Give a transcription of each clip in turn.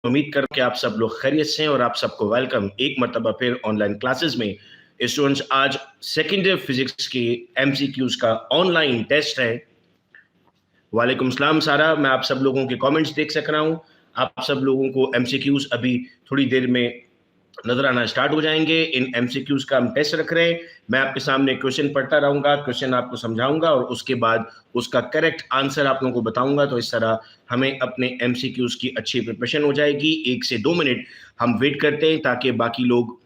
उम्मीद कर कि आप सब लोग खैरियत से हैं और आप सबको वेलकम एक मरतबा फिर ऑनलाइन क्लासेस में। स्टूडेंट्स, आज सेकेंड ईयर फिजिक्स की एमसीक्यूज का ऑनलाइन टेस्ट है। वालेकुम सलाम सारा, मैं आप सब लोगों के कमेंट्स देख सक रहा हूँ। आप सब लोगों को एमसीक्यूज अभी थोड़ी देर में नजर आना स्टार्ट हो जाएंगे। इन एमसीक्यूज का हम टेस्ट रख रहे हैं। मैं आपके सामने क्वेश्चन पढ़ता रहूंगा, क्वेश्चन आपको समझाऊंगा और उसके बाद उसका करेक्ट आंसर आप लोगों को बताऊंगा। तो इस तरह हमें अपने एमसीक्यूज की अच्छी प्रिपरेशन हो जाएगी। 1 से 2 मिनट हम वेट करते हैं ताकि बाकी लोग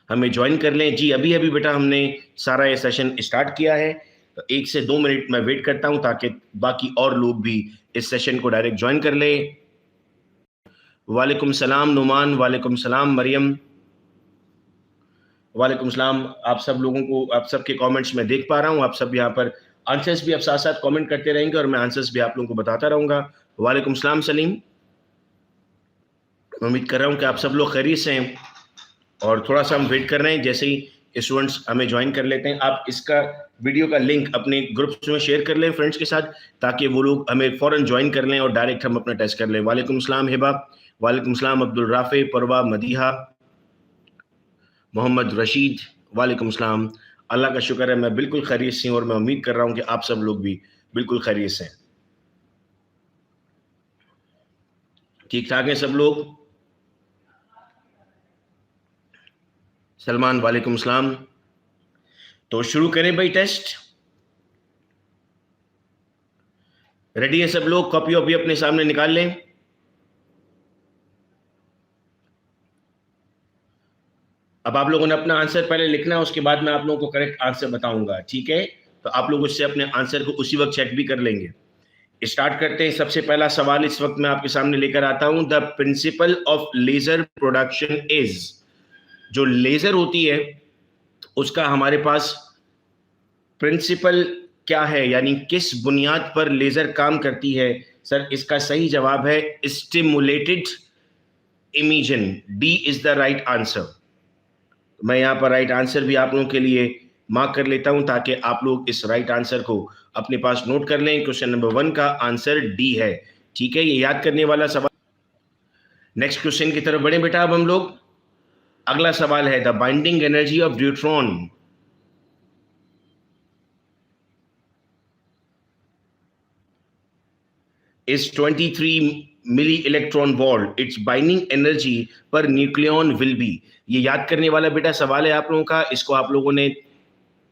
हमें ज्वाइन कर लें। जी अभी अभी बेटा हमने सारा ये सेशन स्टार्ट किया है, तो 1 से 2 मिनट मैं वेट करता हूं ताकि बाकी और लोग भी इस सेशन को डायरेक्ट ज्वाइन कर लें। वालेकुम सलाम नुमान, वालेकुम सलाम मरियम, वालेकुम सलाम। आप सब लोगों को, आप सबके कमेंट्स में देख पा रहा हूं। आप सब यहाँ पर आंसर्स भी आप साथ साथ कमेंट करते रहेंगे और मैं आंसर्स भी आप लोगों को बताता रहूंगा। वालेकुम सलाम सलीम, उम्मीद कर रहा हूं कि आप सब लोग खैरियत से हैं और थोड़ा सा हम वेट कर रहे हैं। जैसे ही स्टूडेंट्स हमें ज्वाइन कर लेते हैं, आप इसका वीडियो का लिंक अपने ग्रुप्स में शेयर कर लें फ्रेंड्स के साथ, ताकि वो लोग हमें फौरन ज्वाइन कर लें और डायरेक्ट हम अपना टेस्ट कर लें। वालेकुम सलाम हिबा, वालेकुम सलाम अब्दुल राफे, परवा, मदीहा, मोहम्मद रशीद, वालेकुम सलाम। अल्लाह का शुक्र है मैं बिल्कुल खैरियत से हूँ और मैं उम्मीद कर रहा हूँ कि आप सब लोग भी बिल्कुल खैरियत से हैं। ठीक ठाक हैं सब लोग? सलमान, वालेकुम सलाम। तो शुरू करें भाई टेस्ट। रेडी है सब लोग? कॉपी वॉपी अपने सामने निकाल लें। अब आप लोगों ने अपना आंसर पहले लिखना है, उसके बाद मैं आप लोगों को करेक्ट आंसर बताऊंगा, ठीक है? तो आप लोग उससे अपने आंसर को उसी वक्त चेक भी कर लेंगे। स्टार्ट करते हैं। सबसे पहला सवाल इस वक्त मैं आपके सामने लेकर आता हूं। The principle of laser production is, जो लेजर होती है उसका हमारे पास प्रिंसिपल क्या है, यानी किस बुनियाद पर लेजर काम करती है? सर इसका सही जवाब है stimulated emission. D is the right answer. मैं यहाँ पर राइट आंसर भी आप लोगों के लिए मार्क कर लेता हूं ताकि आप लोग इस राइट आंसर को अपने पास नोट कर लें। क्वेश्चन नंबर 1 का आंसर डी है, ठीक है? ये याद करने वाला सवाल। नेक्स्ट क्वेश्चन की तरफ बढ़े बेटा। अब हम लोग अगला सवाल है, the binding energy of neutron is 23 milli electron volt, its binding energy per nucleon will be. ये याद करने वाला बेटा सवाल है आप लोगों का। इसको आप लोगों ने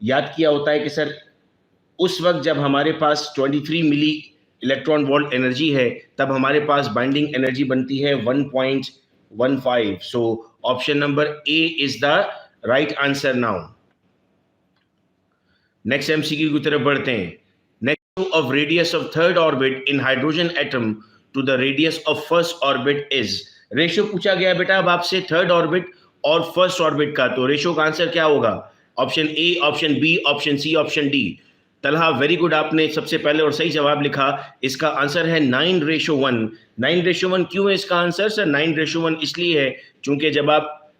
याद किया होता है कि सर उस वक्त जब हमारे पास 23 मिली इलेक्ट्रॉन वोल्ट एनर्जी है तब हमारे पास बाइंडिंग एनर्जी बनती है 1.15। सो option number A is the right answer. Now next MCQ की तरफ बढ़ते हैं। of radius of third orbit in hydrogen atom to the radius of first orbit is। Ratio पूछा गया बेटा अब आपसे थर्ड ऑर्बिट और फर्स्ट ऑर्बिट का, तो रेशियो का आंसर क्या होगा? Option A, option B, option C, option D. Talha very good, आपने सबसे पहले और सही जवाब लिखा। इसका आंसर है 9:1। 9:1 क्यों है इसका आंसर? सर 9:1 इसलिए है क्योंकि जब आप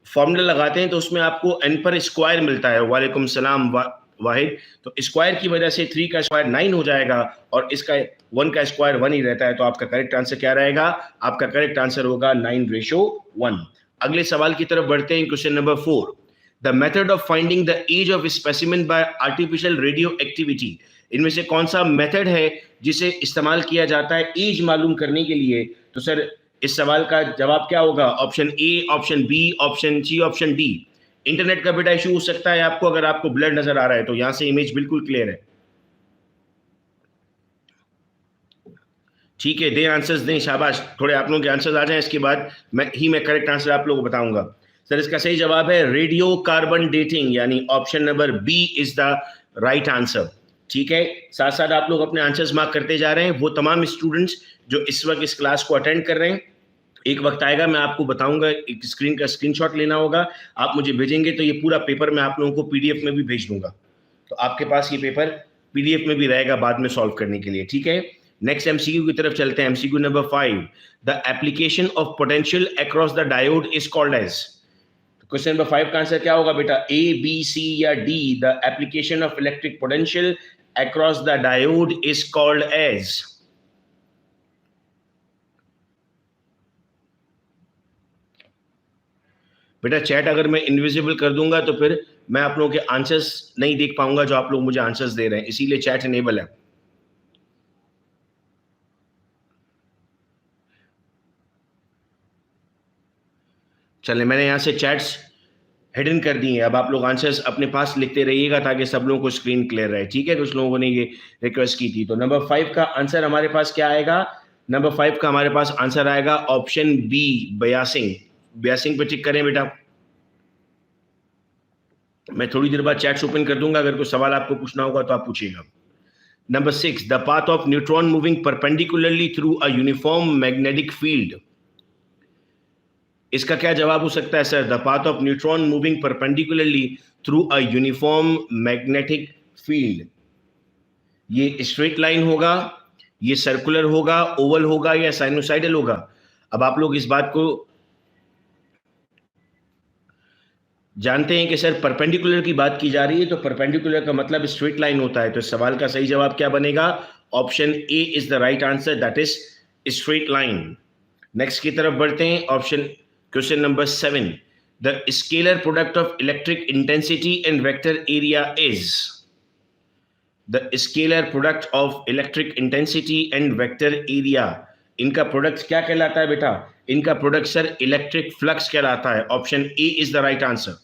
फॉर्मूला लगाते हैं तो उसमें आपको एन पर स्क्वायर मिलता है। वालेकुम सलाम वाहिद। तो स्क्वायर की वजह से 3 का स्क्वायर 9 हो जाएगा और इसका 1 का स्क्वायर 1 ही रहता है। तो आपका करेक्ट आंसर क्या रहेगा? आपका करेक्ट आंसर होगा 9:1। अगले सवाल की तरफ बढ़ते हैं। Question number 4, the method of finding the age of specimen by artificial radioactivity. इनमें से कौन सा मेथड है जिसे इस्तेमाल किया जाता है एज मालूम करने के लिए? तो सर इस सवाल का जवाब क्या होगा? Option A, option B, option C, option D. Internet का बेटा इशू हो सकता है आपको, अगर आपको ब्लर नजर आ रहा है तो यहां से इमेज बिल्कुल क्लियर है, ठीक है? दें आंसर्स, दें, शाबाश। थोड़े आप लोगों के आंसर्स आ जाएं, इसके बाद मैं करेक्ट आंसर आप लोगों को बताऊंगा। सर इसका सही जवाब है रेडियो कार्बन डेटिंग, यानी option number B is the right answer, ठीक है? साथ साथ आप लोग अपने आंसर्स मार्क करते जा रहे हैं। वो तमाम स्टूडेंट्स जो इस वक्त इस क्लास को अटेंड कर रहे हैं, एक वक्त आएगा मैं आपको बताऊंगा, एक स्क्रीन का स्क्रीनशॉट लेना होगा, आप मुझे भेजेंगे तो ये पूरा पेपर मैं आप लोगों को पीडीएफ में भी भेज दूंगा, तो आपके पास ये पेपर पीडीएफ में भी रहेगा बाद में सॉल्व करने के लिए, ठीक है? नेक्स्ट एमसीक्यू की तरफ चलते हैं। MCQ number 5, the application of potential across the diode is called as. Question number 5 का आंसर क्या होगा बेटा? ए, बी, सी या डी? The application of electric potential across the diode is called as. बेटा चैट अगर मैं इनविजिबल कर दूंगा तो फिर मैं आप लोगों के आंसर्स नहीं देख पाऊंगा जो आप लोग मुझे आंसर्स दे रहे हैं, इसीलिए चैट इनेबल है। चलिए मैंने यहां से चैट्स हिडन कर दी है। अब आप लोग आंसर्स अपने पास लिखते रहिएगा ताकि सब लोगों को स्क्रीन क्लियर रहे, ठीक है? कुछ लोगों ने ये रिक्वेस्ट की थी। तो नंबर 5 का आंसर हमारे पास क्या आएगा? नंबर 5 का हमारे पास आंसर आएगा ऑप्शन बी, बयासिंग। बयासिंग पे टिक करें बेटा। मैं थोड़ी देर बाद चैट्स ओपन कर दूंगा, अगर कोई सवाल आपको पूछना होगा तो आप पूछिएगा। Number 6, the path of neutron moving perpendicularly through a uniform magnetic field. इसका क्या जवाब हो सकता है sir? The path of neutron moving perpendicularly through a uniform magnetic field. ये स्ट्रेट लाइन होगा, ये सर्कुलर होगा, ओवल होगा या साइनोसाइडल होगा? अब आप लोग इस बात को जानते हैं कि सर परपेंडिकुलर की बात की जा रही है, तो परपेंडिकुलर का मतलब स्ट्रेट लाइन होता है। तो इस सवाल का सही जवाब क्या बनेगा? Option A is the right answer, that is straight line. Next की तरफ बढ़ते हैं। Option question number 7, the scalar product of electric intensity and vector area is. The scalar product of electric intensity and vector area, इनका product क्या कहलाता है बेटा? इनका प्रोडक्ट सर इलेक्ट्रिक फ्लक्स कहलाता है। Option A is the right answer,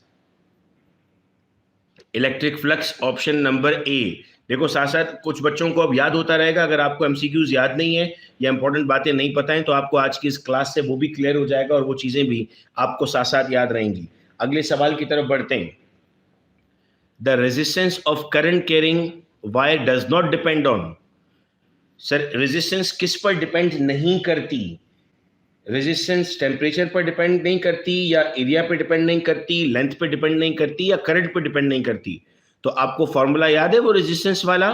electric flux, option number ए। देखो साथ साथ कुछ बच्चों को अब याद होता रहेगा, अगर आपको एमसीक्यूज याद नहीं है या इंपॉर्टेंट बातें नहीं पता है तो आपको आज की इस क्लास से वो भी क्लियर हो जाएगा और वो चीजें भी आपको साथ साथ याद रहेंगी। अगले सवाल की तरफ बढ़ते हैं। The resistance of current carrying wire does not depend on. Sir resistance किस पर डिपेंड नहीं करती? रेजिस्टेंस टेम्परेचर पर डिपेंड नहीं करती, या एरिया पे डिपेंड नहीं करती, लेंथ पे डिपेंड नहीं करती, या करंट पे डिपेंड नहीं करती? तो आपको फॉर्मूला याद है वो रेजिस्टेंस वाला,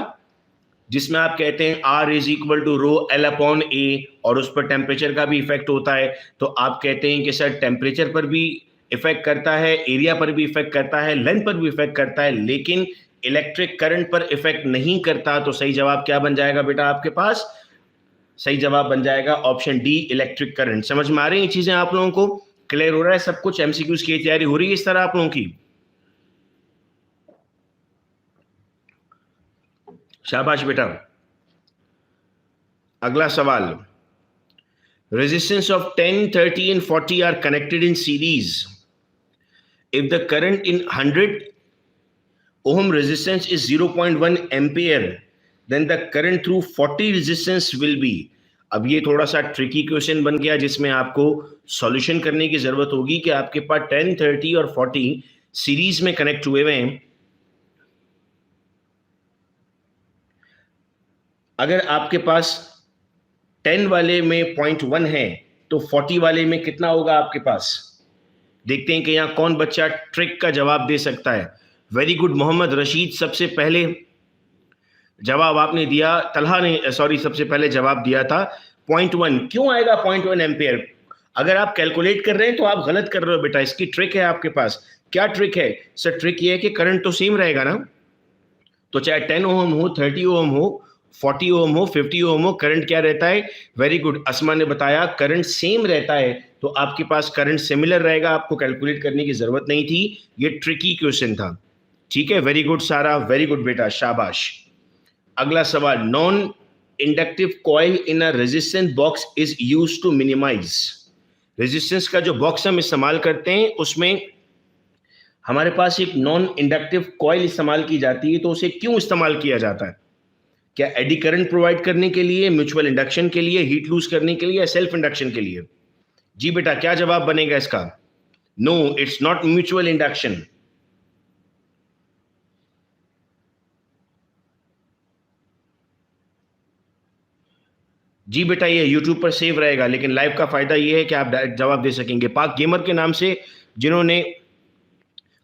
जिसमें आप कहते हैं R is equal to rho L upon A, और उस पर टेम्परेचर का भी इफेक्ट होता है। तो आप कहते हैं कि सर टेम्परेचर पर भी इफेक्ट करता है, एरिया पर भी इफेक्ट करता है, लेंथ पर भी इफेक्ट करता है, लेकिन इलेक्ट्रिक करंट पर इफेक्ट नहीं करता। तो सही जवाब क्या बन जाएगा बेटा आपके पास? सही जवाब बन जाएगा ऑप्शन डी, इलेक्ट्रिक करंट। समझ में आ रही हैं चीजें आप लोगों को? क्लियर हो रहा है सब कुछ? एमसीक्यूज की तैयारी हो रही है इस तरह आप लोगों की? शाबाश बेटा। अगला सवाल, resistance of 10, 30 and 40 are connected in series. If the current in 100 ohm resistance is 0.1 ampere, then the current through 40 resistance will be। अब ये थोड़ा सा ट्रिकी क्वेश्चन बन गया जिसमें आपको सॉल्यूशन करने की जरूरत होगी कि आपके पास 10, 30 और 40 सीरीज में कनेक्ट हुए हुए हैं। अगर आपके पास 10 वाले में 0.1 है तो 40 वाले में कितना होगा आपके पास? देखते हैं कि यहां कौन बच्चा ट्रिक का जवाब दे सकता है। वेरी गुड मोहम्मद रशीद, सबसे पहले जवाब आपने दिया। तलहा ने सबसे पहले जवाब दिया था 0.1। क्यों आएगा 0.1 एम्पियर? अगर आप कैलकुलेट कर रहे हैं तो आप गलत कर रहे हो बेटा, इसकी ट्रिक है आपके पास। क्या ट्रिक है सर? ट्रिक ये है कि करंट तो सेम रहेगा ना, तो चाहे 10 ओम हो, 30 ओम हो, 40 ओम हो, 50 ओम हो, करंट क्या रहता है? वेरी गुड, अस्मा ने बताया करंट सेम रहता है, तो आपके पास करंट सिमिलर रहेगा, आपको कैलकुलेट करने की जरूरत नहीं थी। ये ट्रिकी क्वेश्चन था, ठीक है? Very good Sara, very good बेटा, शाबाश। अगला सवाल, non inductive coil in a resistance box is used to minimise. Resistance का जो बॉक्स हम इस्तेमाल करते हैं उसमें हमारे पास एक नॉन इंडक्टिव कॉइल इस्तेमाल की जाती है, तो उसे क्यों इस्तेमाल किया जाता है? क्या एडी करंट प्रोवाइड करने के लिए, म्यूचुअल इंडक्शन के लिए, हीट लूज करने के लिए, या सेल्फ इंडक्शन के लिए? जी बेटा, क्या जवाब बनेगा इसका? No, it's not mutual induction. जी बेटा, ये YouTube पर सेव रहेगा, लेकिन लाइव का फायदा ये है कि आप डायरेक्ट जवाब दे सकेंगे। पाक गेमर के नाम से जिन्होंने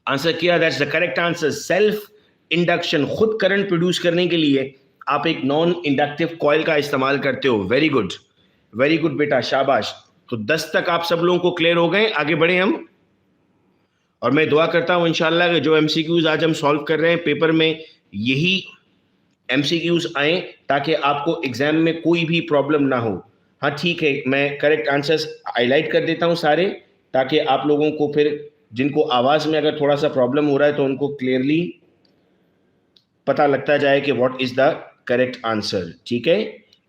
आंसर किया, that's the correct answer, self induction. खुद करंट प्रोड्यूस करने के लिए आप एक नॉन इंडक्टिव कॉइल का इस्तेमाल करते हो। वेरी गुड, वेरी गुड बेटा, शाबाश। तो 10 तक आप सब लोगों को क्लियर हो गए। आगे बढ़े हम, और मैं दुआ करता हूं इंशाल्लाह कि जो एमसीक्यूज आज हम सॉल्व कर रहे हैं पेपर में, यही एमसीक्यूज आए ताकि आपको एग्जाम में कोई भी प्रॉब्लम ना हो। हाँ ठीक है, मैं करेक्ट आंसर्स हाईलाइट कर देता हूं सारे, ताकि आप लोगों को फिर जिनको आवाज में अगर थोड़ा सा प्रॉब्लम हो रहा है तो उनको क्लियरली पता लगता जाए कि what is the correct answer. ठीक है,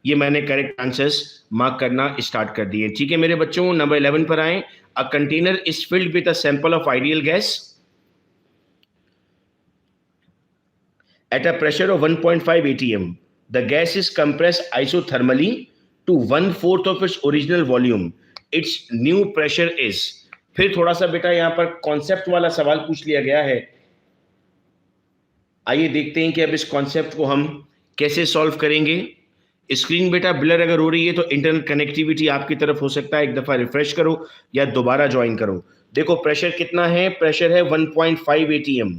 ये मैंने करेक्ट आंसर्स मार्क करना स्टार्ट कर दिए। ठीक है मेरे बच्चों, नंबर 11 पर आए। A container is filled with a sample of ideal gas at a pressure of 1.5 atm. The gas is compressed isothermally to 1/4 of its original volume. Its new pressure is। फिर थोड़ा सा बेटा यहाँ पर कॉन्सेप्ट वाला सवाल पूछ लिया गया है। आइए देखते हैं कि अब इस कॉन्सेप्ट को हम कैसे सॉल्व करेंगे। स्क्रीन बेटा ब्लर अगर हो रही है तो इंटरनेट कनेक्टिविटी आपकी तरफ हो सकता है, एक दफा रिफ्रेश करो या दोबारा ज्वाइन करो। देखो प्रेशर कितना है, प्रेशर है 1.5 atm।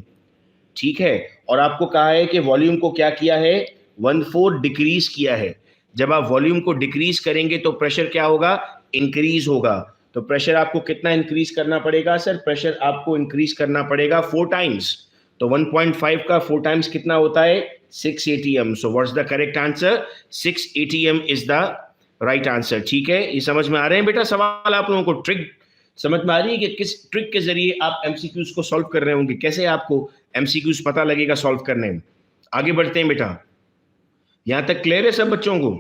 ठीक है, और आपको कहा है कि वॉल्यूम को क्या किया है, 1/4 डिक्रीज किया है। जब आप वॉल्यूम को डिक्रीज करेंगे तो प्रेशर क्या होगा, इंक्रीज होगा। तो प्रेशर आपको कितना इंक्रीज करना पड़ेगा सर, प्रेशर आपको इंक्रीज करना पड़ेगा 4 टाइम्स। तो 1.5 का 4 टाइम्स कितना होता है, 6 atm। So what's the correct answer, 6 atm is the right answer. ठीक है, ये समझ में आ रहे हैं बेटा सवाल आप लोगों को, ट्रिक समझ में आ रही है कि किस ट्रिक के जरिए आप एमसीक्यूज को सॉल्व कर रहे होंगे, कैसे आपको एमसीक्यूज पता लगेगा सॉल्व करने में। आगे बढ़ते हैं बेटा, यहां तक क्लियर है सब बच्चों को।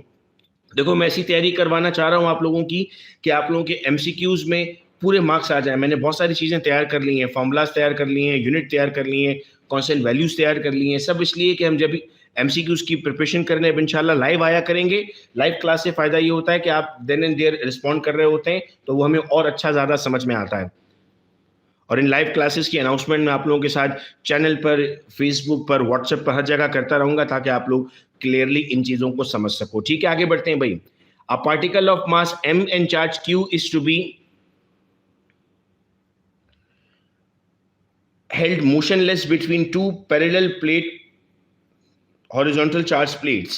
देखो मैं ऐसी तैयारी करवाना चाह रहा हूं आप लोगों की कि आप लोगों के एमसीक्यूज में पूरे मार्क्स आ जाए। मैंने बहुत सारी चीजें तैयार कर ली हैं, फॉर्मूलाज तैयार कर लिए हैं, यूनिट तैयार कर लिए हैं, कांस्टेंट वैल्यूज तैयार कर लिए हैं, सब इसलिए कि हम जब एमसीक्यूज की प्रिपरेशन करने अब इंशाल्लाह लाइव आया करेंगे। लाइव क्लास से फायदा ये होता है कि आप देन एंड देयर रिस्पॉन्ड कर रहे होते हैं, तो वो हमें और अच्छा ज्यादा समझ में आता है। और इन लाइव क्लासेस की अनाउंसमेंट मैं आप लोगों के साथ चैनल पर, फेसबुक पर, व्हाट्सएप पर हर जगह करता रहूंगा ताकि आप लोग क्लियरली इन चीजों को समझ सको। ठीक है, आगे बढ़ते हैं भाई। A particle of mass m and charge q is to be held motionless between two parallel plate horizontal charge plates.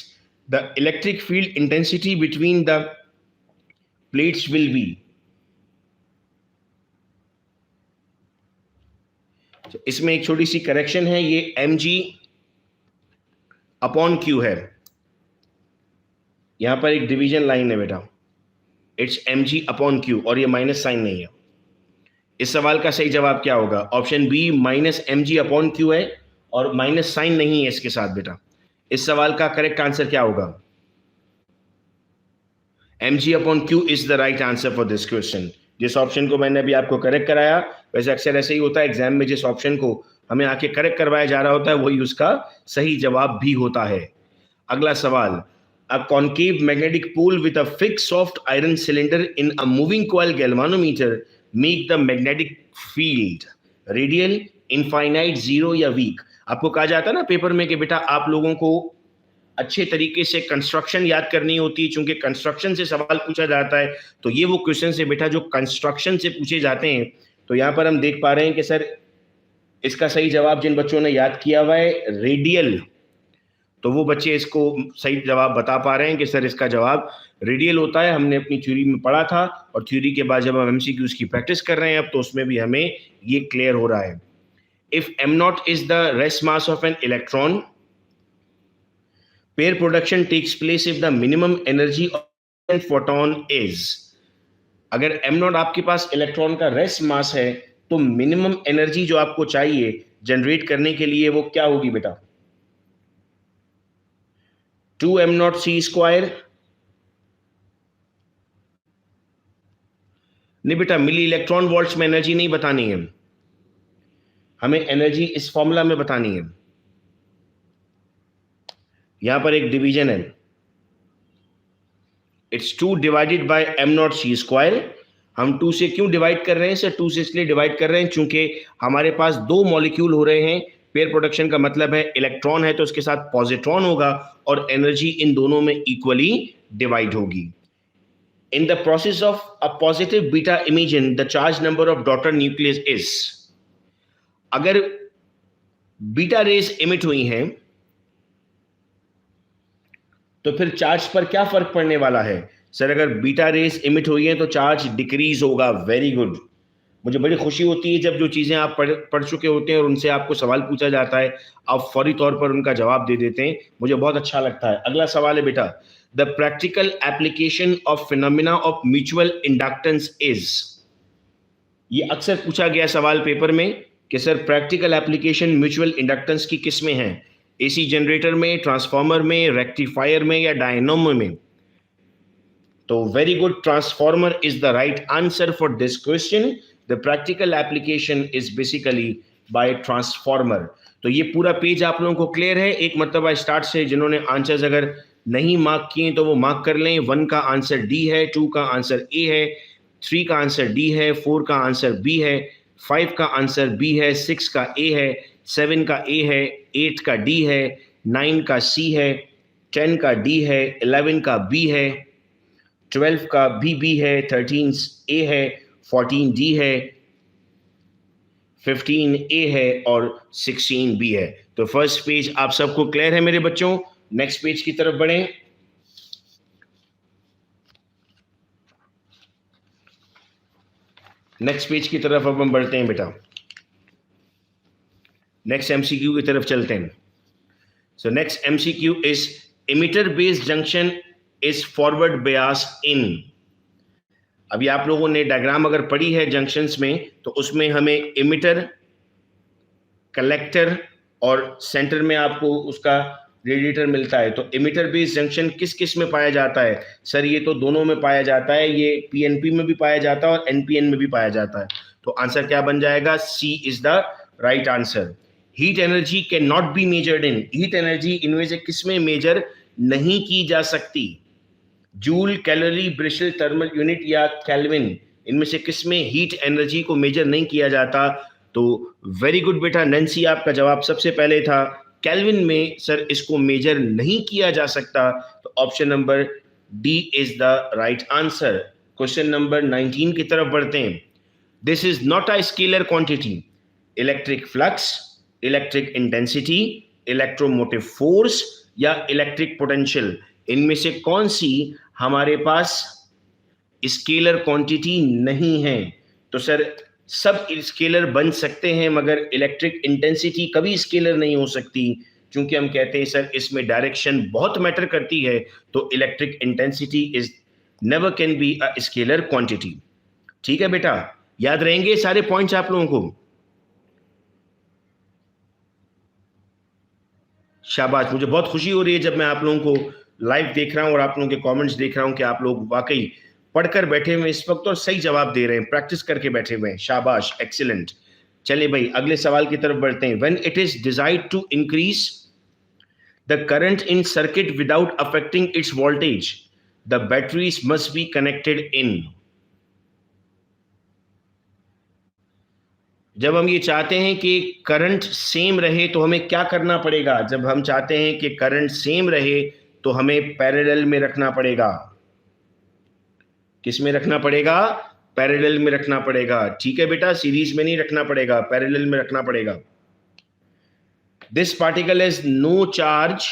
The electric field intensity between the plates will be। इसमें एक छोटी सी करेक्शन है, ये mg अपॉन q है, यहां पर एक division line है बेटा, इट्स mg अपॉन q और ये माइनस साइन नहीं है। इस सवाल का सही जवाब क्या होगा, option B minus mg upon q है और माइनस साइन नहीं है इसके साथ बेटा। इस सवाल का करेक्ट आंसर क्या होगा, mg upon q is the right answer for this question. जिस ऑप्शन को मैंने अभी आपको करेक्ट कराया, वैसे अक्सर ऐसे ही होता है एग्जाम में, जिस ऑप्शन को हमें आके करेक्ट करवाया जा रहा होता है वही उसका सही जवाब भी होता है। अगला सवाल, a concave magnetic pole with a fix soft iron cylinder in a moving coil galvanometer make the magnetic field radial, infinite, zero या वीक। आपको कहा जाता है ना पेपर में कि बेटा आप लोगों को अच्छे तरीके से कंस्ट्रक्शन याद करनी होती है, चूंकि कंस्ट्रक्शन से सवाल पूछा जाता है तो ये वो क्वेश्चन है बेटा जो कंस्ट्रक्शन से पूछे जाते हैं। तो यहां पर हम देख पा रहे हैं कि सर इसका सही जवाब जिन बच्चों ने याद किया हुआ है रेडियल, तो वो बच्चे इसको सही जवाब बता पा रहे हैं कि सर इसका जवाब रेडियल होता है। हमने अपनी थ्योरी में पढ़ा था और थ्योरी के बाद जब हम एमसीक्यूज की प्रैक्टिस कर रहे हैं अब तो उसमें भी हमें ये क्लियर हो रहा है। If m not is the rest mass of an electron, pair production takes place if the minimum energy of a photon is। अगर m नॉट आपके पास इलेक्ट्रॉन का रेस्ट मास है तो मिनिमम एनर्जी जो आपको चाहिए जनरेट करने के लिए वो क्या होगी बेटा, 2m नॉट c स्क्वायर। नहीं बेटा, मिली इलेक्ट्रॉन वोल्ट्स में एनर्जी नहीं बतानी है, हमें एनर्जी इस फॉर्मूला में बतानी है। यहां पर एक डिवीजन है, it's 2 divided by m not c square. हम 2 से क्यों डिवाइड कर रहे हैं सर, 2 से इसलिए डिवाइड कर रहे हैं चूंकि हमारे पास दो मॉलिक्यूल हो रहे हैं। पेयर प्रोडक्शन का मतलब है इलेक्ट्रॉन है तो उसके साथ पॉजिट्रॉन होगा और एनर्जी इन दोनों में इक्वली डिवाइड होगी। In the process of a positive beta emission, the charge number of daughter nucleus is। अगर बीटा रेज इमिट हुई हैं तो फिर चार्ज पर क्या फर्क पड़ने वाला है सर, अगर बीटा रेज इमिट हुई है तो चार्ज डिक्रीज होगा। वेरी गुड, मुझे बड़ी खुशी होती है जब जो चीजें आप पढ़ चुके होते हैं और उनसे आपको सवाल पूछा जाता है आप फौरी तौर पर उनका जवाब दे देते हैं, मुझे बहुत अच्छा लगता है। अगला सवाल है बेटा, the practical application of phenomena of mutual inductance is. ये अक्सर पूछा गया सवाल पेपर में कि sir practical application mutual inductance की किस में है, एसी जनरेटर में, ट्रांसफार्मर में, रेक्टिफायर में या डायनोमो में? तो very good, transformer is the right answer for this question. The practical application is basically bye transformer. तो ये पूरा पेज आप लोगों को क्लियर है? एक मरतबा स्टार्ट से जिन्होंने आंसर्स अगर नहीं मार्क किए तो वो मार्क कर लें. 1 का आंसर डी है, 2 का आंसर ए है, 3 का आंसर डी है, 4 का आंसर बी है, 5 का आंसर बी है, 6 का ए है, 7 का ए है, 8 का डी है, 9 का सी है, 10 का डी है, 11 का बी है, 12 का बी है, 13 ए है, 14 डी है, 15 ए है और 16 बी है. तो फर्स्ट पेज आप सबको क्लियर है मेरे बच्चों? नेक्स्ट पेज की तरफ बढ़ें. नेक्स्ट पेज की तरफ अब हम बढ़ते हैं बेटा. नेक्स्ट एमसीक्यू की तरफ चलते हैं. So next MCQ is emitter based junction is forward bias in. अभी आप लोगों ने डायग्राम अगर पढ़ी है जंक्शंस में तो उसमें हमें इमिटर, कलेक्टर और सेंटर में आपको उसका रेडिएटर मिलता है. तो इमिटर बेस्ड जंक्शन किस किस में पाया जाता है? सर ये तो दोनों में पाया जाता है. ये पीएनपी में भी पाया जाता है और एनपीएन में भी पाया जाता है. तो आंसर क्या बन जाएगा? C is the right answer. Heat energy can not be measured in. Heat energy इनमें से किस में मेजर नहीं की जा सकती? Joule, calorie, British, thermal unit या केल्विन, इनमें से किस में हीट एनर्जी को मेजर नहीं किया जाता? तो वेरी गुड बेटा नैन्सी, आपका जवाब सबसे पहले था केल्विन में. सर इसको मेजर नहीं किया जा सकता. तो option number D is the right answer. Question number 19 की तरफ बढ़ते हैं. This is not a scalar quantity. Electric flux, electric intensity, electromotive force या इलेक्ट्रिक पोटेंशियल, इनमें से कौन सी हमारे पास स्केलर क्वांटिटी नहीं है? तो सर सब स्केलर बन सकते हैं मगर इलेक्ट्रिक इंटेंसिटी कभी स्केलर नहीं हो सकती, क्योंकि हम कहते हैं सर इसमें डायरेक्शन बहुत मैटर करती है. तो electric intensity is never can be a scalar quantity. ठीक है बेटा, याद रहेंगे सारे पॉइंट्स आप लोगों को? शाबाश. मुझे बहुत खुशी हो रही है जब मैं आप लोगों को लाइव देख रहा हूं और आप लोगों के कमेंट्स देख रहा हूं कि आप लोग वाकई पढ़कर बैठे हुए इस वक्त और सही जवाब दे रहे हैं, प्रैक्टिस करके बैठे हुए हैं. शाबाश, एक्सीलेंट. चलिए भाई अगले सवाल की तरफ बढ़ते हैं. When it is desired to increase the current in circuit without affecting its voltage, the batteries must be connected in. जब हम ये चाहते हैं कि करंट सेम रहे तो हमें क्या करना पड़ेगा? जब हम चाहते हैं कि करंट सेम रहे तो हमें पैरेलल में रखना पड़ेगा. किस में रखना पड़ेगा? पैरेलल में रखना पड़ेगा. ठीक है बेटा, सीरीज में नहीं रखना पड़ेगा, पैरेलल में रखना पड़ेगा. This particle has no charge,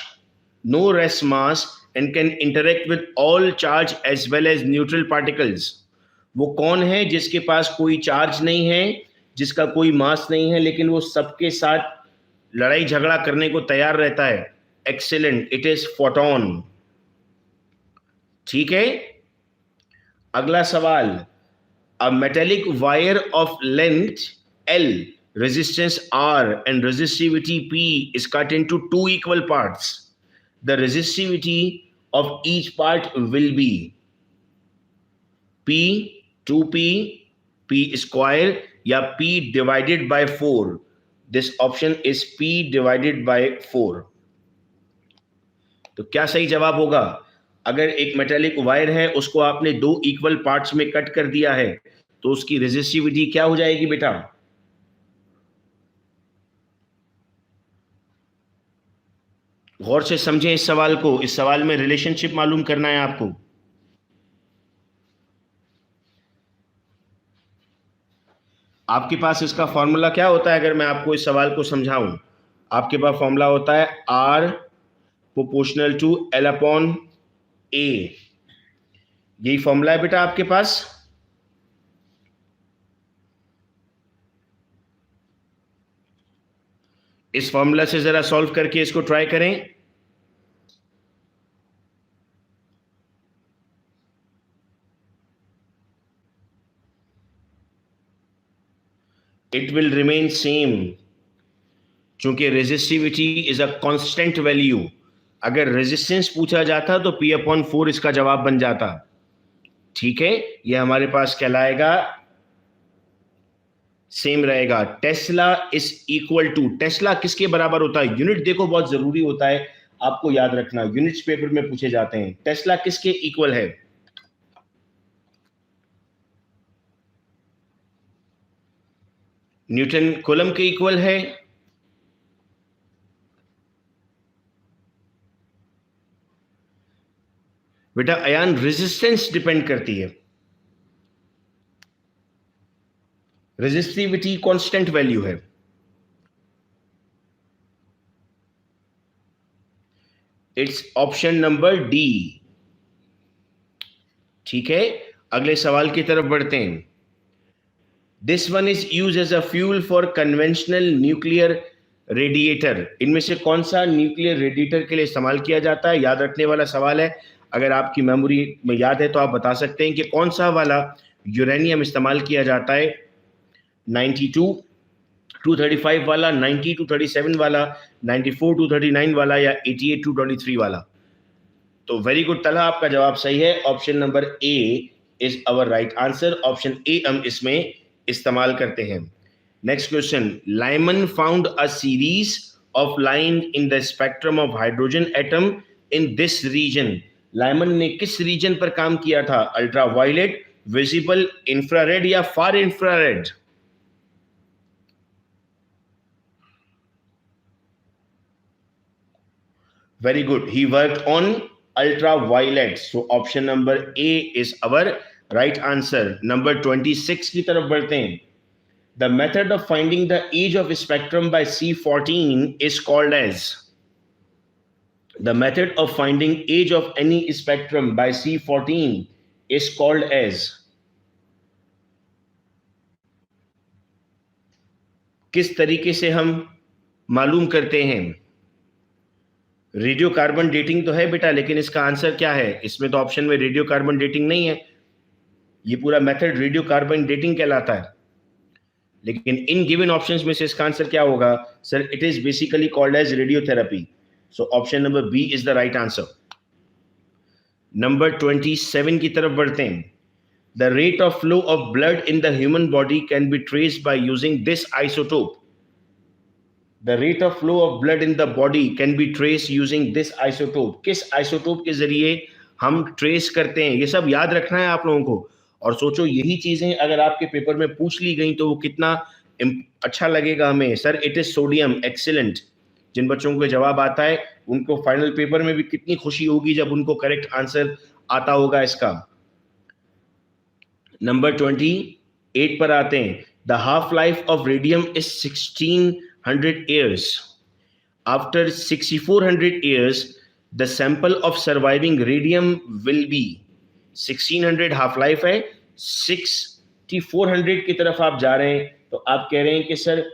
no rest mass and can interact with all charge as well as neutral particles. वो कौन है जिसके पास कोई चार्ज नहीं है, जिसका कोई मास नहीं है, लेकिन वो सबके साथ लड़ाई झगड़ा करने को तैयार रहता है? Excellent, it is photon. ठीक है, अगला सवाल. A metallic wire of length L, resistance R and resistivity P is cut into two equal parts. The resistivity of each part will be P, 2P, P square या P divided by 4. This option is P divided by 4. तो क्या सही जवाब होगा? अगर एक metallic wire है उसको आपने दो इक्वल पार्ट्स में कट कर दिया है तो उसकी रेजिस्टिविटी क्या हो जाएगी बेटा? गौर से समझें इस सवाल को. इस सवाल में रिलेशनशिप मालूम करना है आपको. आपके पास इसका फॉर्मूला क्या होता है? अगर मैं आपको इस सवाल को समझाऊं, आपके पास फॉर्मूला होता है R proportional to L upon A. यही फॉर्मूला है बेटा आपके पास. इस फॉर्मूला से जरा सॉल्व करके इसको ट्राई करें. इट विल रिमेन सेम, चूंकि resistivity is a constant value. अगर रेजिस्टेंस पूछा जाता तो P/4 इसका जवाब बन जाता। ठीक है, ये हमारे पास कहलाएगा सेम रहेगा। Tesla is equal to, tesla किसके बराबर होता है? यूनिट देखो बहुत जरूरी होता है, आपको याद रखना, यूनिट्स पेपर में पूछे जाते हैं। टेस्ला किसके इक्वल है? न्यूटन कूलम के इक्वल है। बेटा अयान रेजिस्टेंस डिपेंड करती है, रेजिस्टिविटी कांस्टेंट वैल्यू है। It's option number D. ठीक है, अगले सवाल की तरफ बढ़ते हैं। This one is use as a fuel for conventional nuclear radiator. इनमें से कौन सा न्यूक्लियर रेडिएटर के लिए इस्तेमाल किया जाता है? याद रखने वाला सवाल है। अगर आपकी मेमोरी में याद है तो आप बता सकते हैं कि कौन सा वाला यूरेनियम इस्तेमाल किया जाता है। 92 235 वाला, 90 237 वाला, 94 239 वाला, या 88 223 वाला? तो वेरी गुड तला, आपका जवाब सही है। Option number A is our right answer. Option A हम इसमें इस्तेमाल करते हैं। Next question, Lyman found a series of line in the spectrum of hydrogen atom in this region. Lyman ने किस रीजन पर काम किया था? अल्ट्रा वायलेट, विजिबल, इंफ्रारेड या फार infrared? Very good. He worked on ultraviolet. So option number A is our right answer. Number 26 की तरफ बढ़ते हैं। The method of finding the age of spectrum by C14 is called as. The method of finding age of any spectrum by C14 is called as. किस तरीके से हम मालूम करते हैं? रेडियो कार्बन डेटिंग तो है बेटा, लेकिन इसका आंसर क्या है? इसमें तो ऑप्शन में रेडियो कार्बन डेटिंग नहीं है। ये पूरा मेथड रेडियो कार्बन डेटिंग कहलाता है, लेकिन इन गिवन ऑप्शंस में से इसका आंसर क्या होगा? Sir it is basically called as radiotherapy. So option number B is the right answer. Number 27 की तरफ बढ़ते हैं। The rate of flow of blood in the human body can be traced by using this isotope. The rate of flow of blood in the body can be traced using this isotope. किस isotope के जरिए हम trace करते हैं? ये सब याद रखना है आप लोगों को। और सोचो यही चीजें अगर आपके पेपर में पूछ ली गई तो वो कितना अच्छा लगेगा हमें। Sir it is sodium, excellent. जिन बच्चों को जवाब आता है उनको फाइनल पेपर में भी कितनी खुशी होगी जब उनको करेक्ट आंसर आता होगा इसका। नंबर 28 पर आते हैं। The half life of radium is 1600 years. After 6400 years, the sample of surviving radium will be 1600 half life है, 6400 की तरफ आप जा रहे हैं, तो आप कह रहे हैं कि सर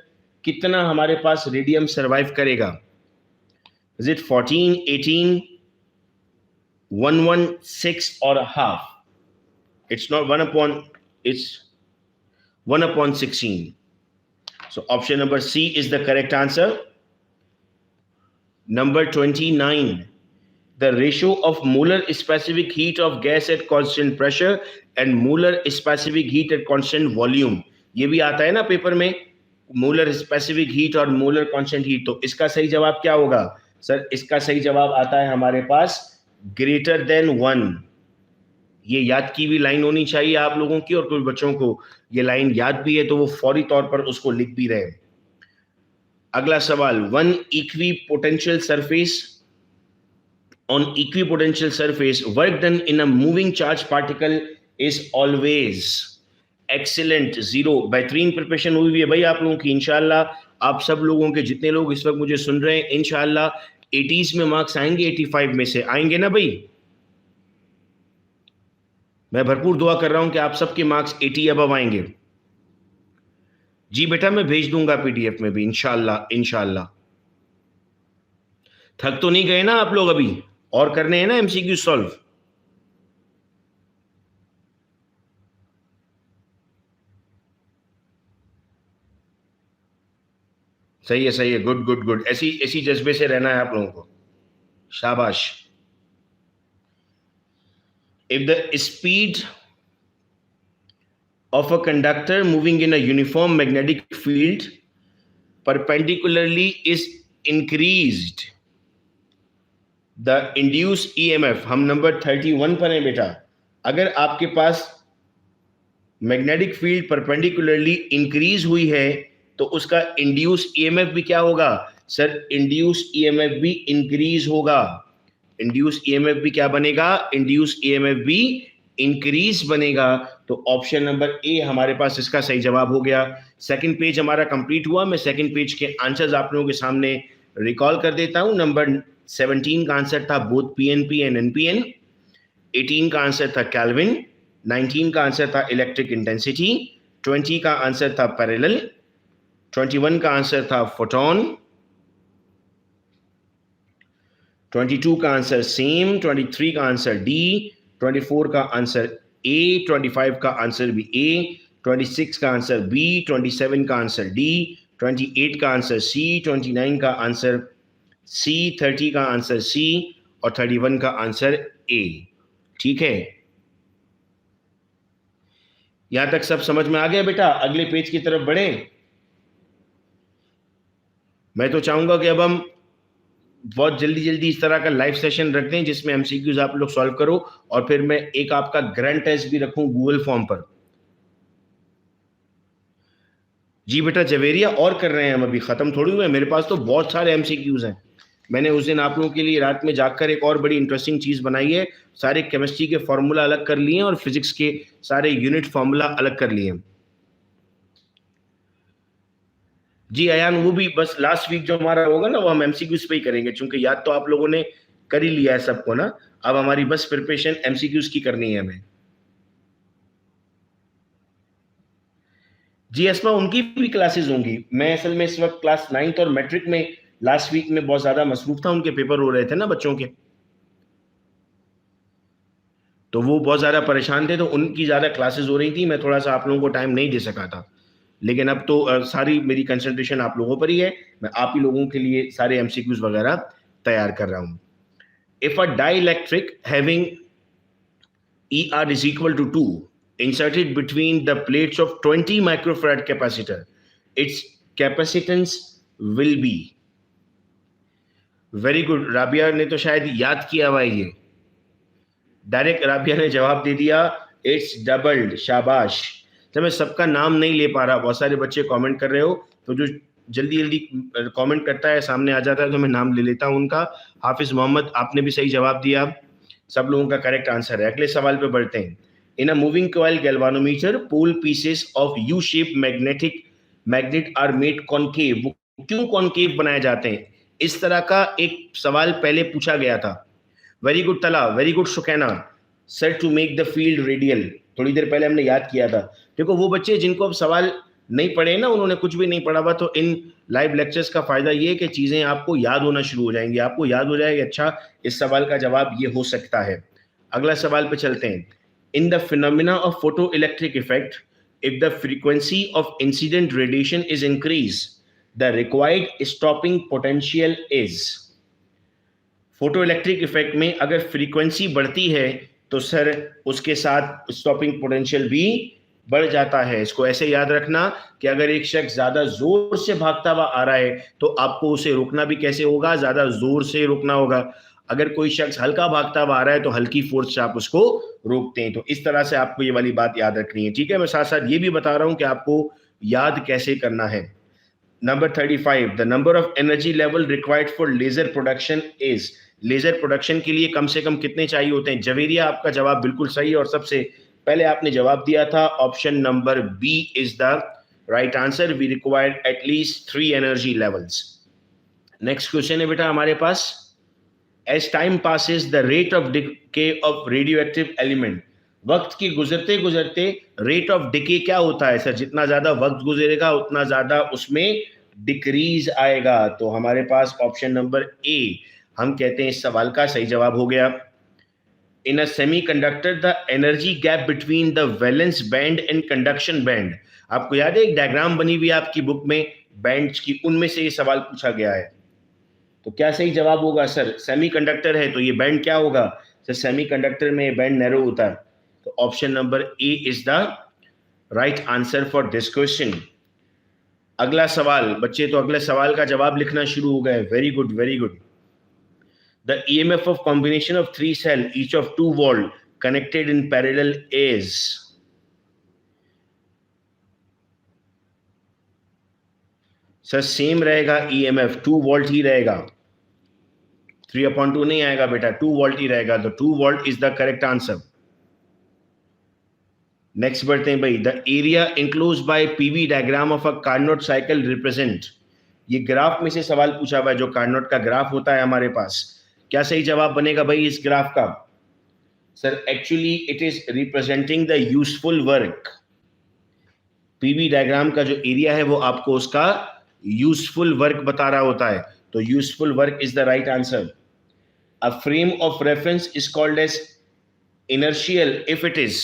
कितना हमारे पास रेडियम सर्वाइव करेगा? इज इट 14, 18, 116 और half? It's not 1/, it's 1/16. So option number C is the correct answer. Number 29. The ratio of molar specific heat of gas at constant pressure and molar specific heat at constant volume. ये भी आता है ना paper में, molar specific heat और molar constant heat. तो इसका सही जवाब क्या होगा? सर इसका सही जवाब आता है हमारे पास ग्रेटर देन 1। ये याद की भी लाइन होनी चाहिए आप लोगों की, और कुछ बच्चों को ये लाइन याद भी है तो वो फौरी तौर पर उसको लिख भी रहे। अगला सवाल, one equipotential surface, on equipotential surface work done in a moving charge particle is always excellent 0। बेहतरीन प्रिपरेशन हुई हुई है भाई आप लोगों की। इंशाल्लाह आप सब लोगों के, जितने लोग इस वक्त मुझे सुन रहे हैं, इंशाल्लाह 80s में मार्क्स आएंगे, 85 में से आएंगे ना भाई? मैं भरपूर दुआ कर रहा हूं कि आप सबके मार्क्स 80 अबव आएंगे। जी बेटा मैं भेज दूंगा पीडीएफ में भी इंशाल्लाह। इंशाल्लाह थक तो नहीं गए ना आप लोग? अभी और करने हैं ना एमसीक्यू सॉल्व? सही है, गुड गुड गुड, ऐसी ऐसी जज्बे से रहना है आप लोगों को, शाबाश। If the speed of a conductor moving in a uniform magnetic field perpendicularly is increased, the induced EMF, हम नंबर 31 पर हैं बेटा। अगर आपके पास मैग्नेटिक फील्ड परपेंडिकुलरली इंक्रीज हुई है तो उसका इंड्यूस्ड ईएमएफ भी क्या होगा सर? इंड्यूस्ड ईएमएफ भी इंक्रीज होगा। इंड्यूस्ड ईएमएफ भी क्या बनेगा? इंड्यूस्ड ईएमएफ भी इंक्रीज बनेगा। तो ऑप्शन नंबर ए हमारे पास इसका सही जवाब हो गया। सेकंड पेज हमारा कंप्लीट हुआ। मैं सेकंड पेज के आंसर्स आप लोगों के सामने रिकॉल कर देता हूं। नंबर 17 का आंसर था बोथ पीएनपी एंड एनपीएन। 18 का आंसर था केल्विन। 19 का आंसर था इलेक्ट्रिक इंटेंसिटी। 20 का आंसर था पैरेलल। 21 का आंसर था फोटोन। 22 का आंसर सेम। 23 का आंसर डी। 24 का आंसर ए। 25 का आंसर भी ए। 26 का आंसर बी। 27 का आंसर डी। 28 का आंसर सी। 29 का आंसर सी। 30 का आंसर सी और 31 का आंसर ए। ठीक है, यहां तक सब समझ में आ गया बेटा? अगले पेज की तरफ बढ़े। मैं तो चाहूंगा कि अब हम बहुत जल्दी जल्दी इस तरह का लाइव सेशन रख दें जिसमें एमसीक्यूज आप लोग सॉल्व करो और फिर मैं एक आपका ग्रैंड टेस्ट भी रखूं गूगल फॉर्म पर। जी बेटा जवेरिया और कर रहे हैं हम, अभी खत्म थोड़ी हुए। मेरे पास तो बहुत सारे एमसीक्यूज हैं। मैंने उस दिन आप लोगों के लिए रात में जागकर एक और बड़ी इंटरेस्टिंग चीज बनाई है। सारे केमिस्ट्री के फॉर्मूला अलग कर लिए और फिजिक्स के सारे यूनिट फॉर्मूला अलग कर लिए। जी अयान, वो भी बस लास्ट वीक जो हमारा होगा ना वो हम एमसीक्यूज पे ही करेंगे, क्योंकि याद तो आप लोगों ने कर ही लिया है सबको ना। अब हमारी बस प्रिपरेशन एमसीक्यूज की करनी है हमें। जी अस्मा, उनकी भी क्लासेस होंगी। मैं असल में इस वक्त क्लास 9th और मैट्रिक में लास्ट वीक में बहुत ज्यादा मसरूफ था, उनके पेपर हो रहे थे ना बच्चों के, तो वो बहुत ज्यादा परेशान थे, तो उनकी ज्यादा क्लासेस हो रही थी। मैं थोड़ा सा आप लोगों को टाइम नहीं दे सका था, लेकिन अब तो सारी मेरी कंसंट्रेशन आप लोगों पर ही है। मैं आप ही लोगों के लिए सारे एमसीक्यूज वगैरह तैयार कर रहा हूं। If a dielectric having ER is equal to 2 inserted between the plates of 20 microfarad capacitor, its capacitance will be। Very good, Rabia ने तो शायद याद किया हुआ ये, डायरेक्ट राबिया ने जवाब दे दिया, इट्स डबल्ड। शाबाश। जब मैं सबका नाम नहीं ले पा रहा, बहुत सारे बच्चे कमेंट कर रहे हो, तो जो जल्दी जल्दी कमेंट करता है सामने आ जाता है तो मैं नाम ले लेता हूं उनका। हाफिज मोहम्मद, आपने भी सही जवाब दिया, सब लोगों का करेक्ट आंसर है। अगले सवाल पे बढ़ते हैं। In a moving coil galvanometer pole pieces of U shape magnet are made concave. क्यों कॉनकेव बनाए जाते हैं? इस तरह का एक सवाल पहले पूछा गया था। वेरी गुड तला, वेरी गुड शुकैना। Sir to make the field radial, थोड़ी देर पहले हमने याद किया था। देखो वो बच्चे जिनको अब सवाल नहीं पढ़े ना, उन्होंने कुछ भी नहीं पढ़ा हुआ, तो इन लाइव लेक्चर्स का फायदा ये है कि चीजें आपको याद होना शुरू हो जाएंगी। आपको याद हो जाएगा अच्छा इस सवाल का जवाब ये हो सकता है। अगला सवाल पे चलते हैं। In the phenomena of photo electric effect, if the frequency of incident radiation is increase, the required stopping potential is. Photo electric effect में अगर फ्रीक्वेंसी बढ़ती है तो सर उसके साथ स्टॉपिंग पोटेंशियल भी बढ़ जाता है। इसको ऐसे याद रखना कि अगर एक शख्स ज्यादा जोर से भागता हुआ आ रहा है तो आपको उसे रोकना भी कैसे होगा? ज्यादा जोर से रोकना होगा। अगर कोई शख्स हल्का भागता हुआ आ रहा है तो हल्की फोर्स से आप उसको रोकते हैं। तो इस तरह से आपको ये वाली बात याद रखनी है, ठीक है। मैं साथ साथ ये भी बता रहा हूं कि आपको याद कैसे करना है। Number 35, the number of energy level required for laser production is. Laser production के लिए कम से कम कितने चाहिए होते हैं? जवेरिया, आपका जवाब बिल्कुल सही और सबसे पहले आपने जवाब दिया था option number B is the right answer. We require at least 3 energy levels. Next question है बेटा हमारे पास, as time passes the rate of decay of radio active element. वक्त के गुजरते गुजरते रेट ऑफ डिके क्या होता है? सर जितना ज्यादा वक्त गुजरेगा उतना ज्यादा उसमें डिक्रीज आएगा। तो हमारे पास ऑप्शन नंबर ए हम कहते हैं इस सवाल का सही जवाब हो गया। In a semiconductor the energy gap between the valence band and conduction band. आपको याद है एक डायग्राम बनी हुई है आपकी बुक में, बैंड्स की, उनमें से ये सवाल पूछा गया है। तो क्या सही जवाब होगा सर? सेमीकंडक्टर है तो ये बैंड क्या होगा सर? सेमीकंडक्टर में ये बैंड नैरो होता है। तो option number A is the right answer for this question. अगला सवाल बच्चे, तो अगले सवाल का जवाब लिखना शुरू हो गए। Very good, very good. The EMF of combination of 3 cell each of 2 volt connected in parallel is. Sir same रहेगा, ईएमएफ 2 वोल्ट ही रहेगा, 3/2 नहीं आएगा बेटा, 2 वोल्ट ही रहेगा। तो 2 volt is the correct answer. Next बढ़ते हैं भाई। The area enclose bye PV diagram of a Carnot cycle represent. ये ग्राफ में से सवाल पूछा हुआ है, जो कार्नोट का ग्राफ होता है हमारे पास। क्या सही जवाब बनेगा भाई इस ग्राफ का? Sir actually it is representing the useful work. PV diagram का जो एरिया है वो आपको उसका यूजफुल वर्क बता रहा होता है। तो useful work is the right answer. A frame of reference is called as inertial if it is.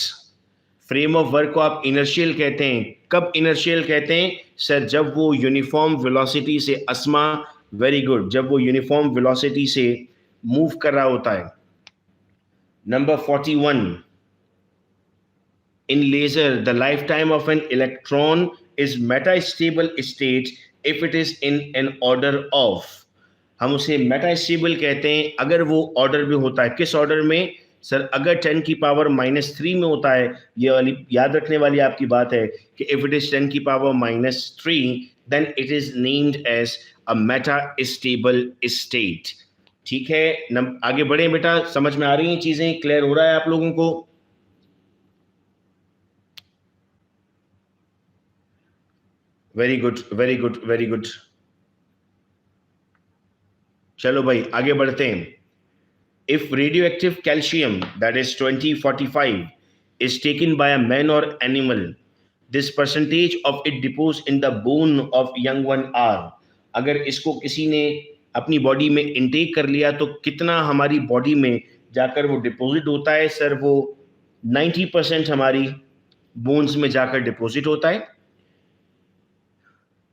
Frame of work को आप इनर्शियल कहते हैं। कब इनर्शियल कहते हैं सर? जब वो यूनिफॉर्म वेलोसिटी से, अस्मा वेरी गुड, जब वो यूनिफॉर्म वेलोसिटी से मूव कर रहा होता है। Number 41, in laser the lifetime of an electron is metastable state if it is in an order of। हम उसे मेटास्टेबल कहते हैं अगर वो ऑर्डर में होता है। किस ऑर्डर में सर? अगर 10 की पावर -3 में होता है। ये वाली याद रखने वाली आपकी बात है कि इफ इट इज 10 की power -3 then it is named as a metastable state. ठीक है, आगे बढ़े बेटा। समझ में आ रही हैं चीजें? क्लियर हो रहा है आप लोगों को? Very good, very good, very good. चलो भाई आगे बढ़ते हैं। If radioactive calcium that is 2045 is taken by a man or animal, this percentage of it deposed in the bone of young one are। अगर इसको किसी ने अपनी बॉडी में इनटेक कर लिया तो कितना हमारी बॉडी में जाकर वो डिपॉजिट होता है सर? वो 90% हमारी बोन्स में जाकर डिपॉजिट होता है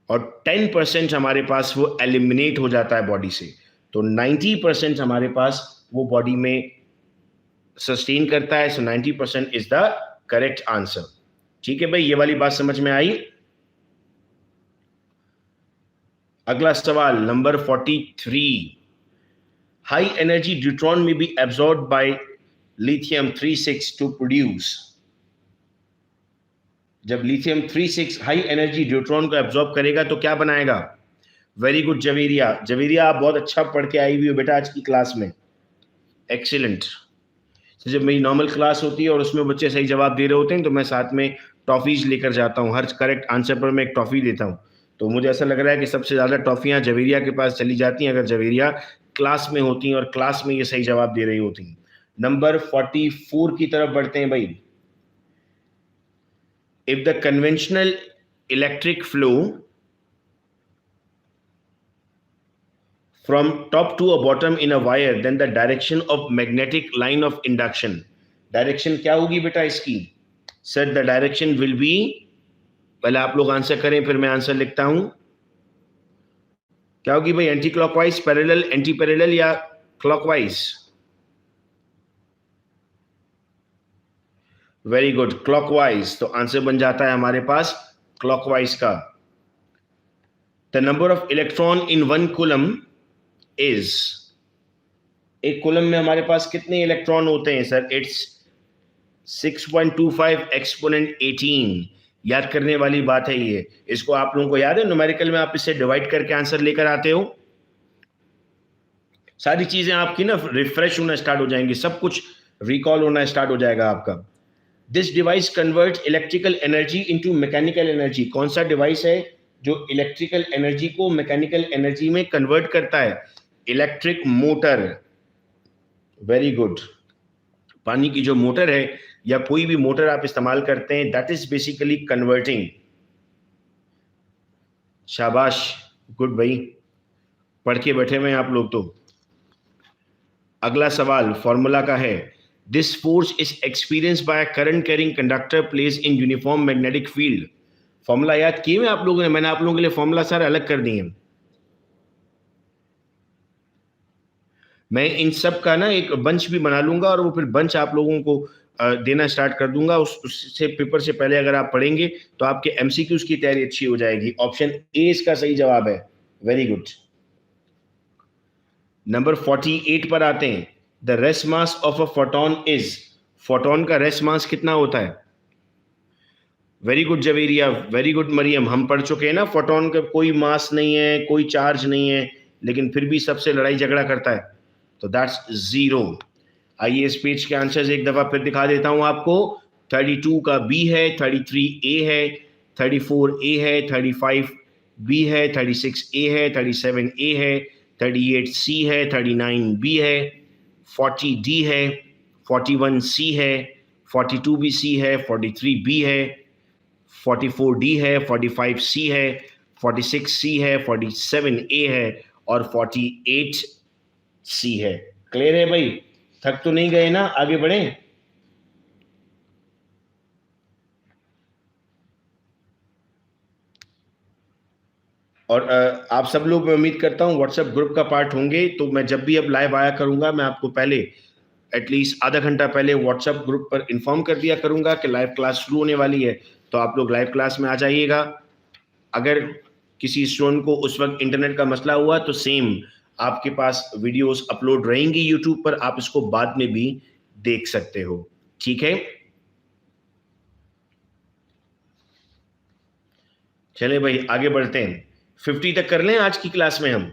और 10% हमारे पास वो एलिमिनेट हो जाता है बॉडी से। तो 90% हमारे पास वो बॉडी में सस्टेन करता है। सो 90% इज द करेक्ट आंसर। ठीक है भाई, ये वाली बात समझ में आई? अगला सवाल number 43। High energy deuteron may be absorbed by lithium 36 to produce. जब लिथियम 36 हाई एनर्जी ड्यूट्रॉन को एब्सॉर्ब करेगा तो क्या बनाएगा? Very good Javeria. जवेरिया आप बहुत अच्छा पढ़ के आई हुई हो बेटा आज की क्लास में, एक्सीलेंट। तो जब मेरी नॉर्मल क्लास होती है और उसमें बच्चे सही जवाब दे रहे होते हैं तो मैं साथ में टॉफीज लेकर जाता हूँ। हर करेक्ट आंसर पर मैं एक टॉफी देता हूँ। तो मुझे ऐसा लग रहा है कि सबसे ज़्यादा टॉफियाँ जवेरिया के पास चली जाती हैं अगर जवेरिया क्लास में होती हैं और क्लास में ये सही जवाब दे रही होती हैं। नंबर 44 की तरफ बढ़ते हैं भाई। If the conventional electric flow from top to a bottom in a wire, then the direction of magnetic line of induction। Direction क्या होगी बेटा इसकी? Sir the direction will be, पहले आप लोग आंसर करें फिर मैं आंसर लिखता हूं। क्या होगी भाई? Anti clockwise, parallel, anti parallel या क्लॉकवाइज? Very good, clockwise. तो आंसर बन जाता है हमारे पास क्लॉकवाइज का। The number of electron in 1 coulomb is. एक कूलम में हमारे पास कितने इलेक्ट्रॉन होते हैं सर? It's 6.25 exponent 18। याद करने वाली बात है ये। इसको आप लोगों को याद है न्यूमेरिकल में आप इसे डिवाइड करके आंसर लेकर आते हो। सारी चीजें आपकी ना रिफ्रेश होना स्टार्ट हो जाएंगी, सब कुछ रिकॉल होना स्टार्ट हो जाएगा आपका। This device convert electrical energy into mechanical energy. कौन सा डिवाइस है जो इलेक्ट्रिकल एनर्जी को मैकेनिकल एनर्जी में कन्वर्ट करता है? Electric motor. Very good. पानी की जो मोटर है या कोई भी मोटर आप इस्तेमाल करते हैं, दैट इज बेसिकली कन्वर्टिंग। शाबाश, गुड भाई, पढ़ के बैठे हुए हैं आप लोग। तो अगला सवाल फॉर्मूला का है। This force is experience by current carrying conductor place in uniform magnetic field. Formula याद किए हुए आप लोगों ने? मैंने आप लोगों के लिए फॉर्मूला सारे अलग कर दिए। मैं इन सब का ना एक बंच भी बना लूंगा और वो फिर बंच आप लोगों को देना स्टार्ट कर दूंगा। उससे पेपर से पहले अगर आप पढ़ेंगे तो आपके एमसीक्यूज की तैयारी अच्छी हो जाएगी। ऑप्शन ए इसका सही जवाब है। Very good. नंबर 48 पर आते हैं। The rest mass of a photon is, photon का रेस्ट मास कितना होता है? Very good Javeria, very good Mariam. हम पढ़ चुके हैं ना, फोटोन का कोई मास नहीं है, कोई चार्ज नहीं है, लेकिन फिर भी सबसे लड़ाई झगड़ा करता है, तो दैट्स जीरो। आइए इस पेज के आंसर्स एक दफा फिर दिखा देता हूं आपको। 32 का बी है, 33 ए है, 34 ए है, 35 बी है, 36 ए है, 37 ए है, 38 सी है, 39 बी है, 40 डी है, 41 सी है, 42 भी सी है, 43 बी है, 44 डी है, 45 सी है, 46 सी है, 47 ए है और 48 सी है। क्लियर है भाई? थक तो नहीं गए ना? आगे बढ़े। और आप सब लोग, मैं उम्मीद करता हूं व्हाट्सएप ग्रुप का पार्ट होंगे, तो मैं जब भी अब लाइव आया करूंगा, मैं आपको पहले एटलीस्ट आधा घंटा पहले व्हाट्सएप ग्रुप पर इन्फॉर्म कर दिया करूंगा कि लाइव क्लास शुरू होने वाली है, तो आप लोग लाइव क्लास में आ जाइएगा। अगर किसी स्टूडेंट को उस वक्त इंटरनेट का मसला हुआ तो सेम आपके पास वीडियोस अपलोड रहेंगी यूट्यूब पर, आप इसको बाद में भी देख सकते हो। ठीक है, चले भाई आगे बढ़ते हैं। 50 तक कर लें आज की क्लास में हम।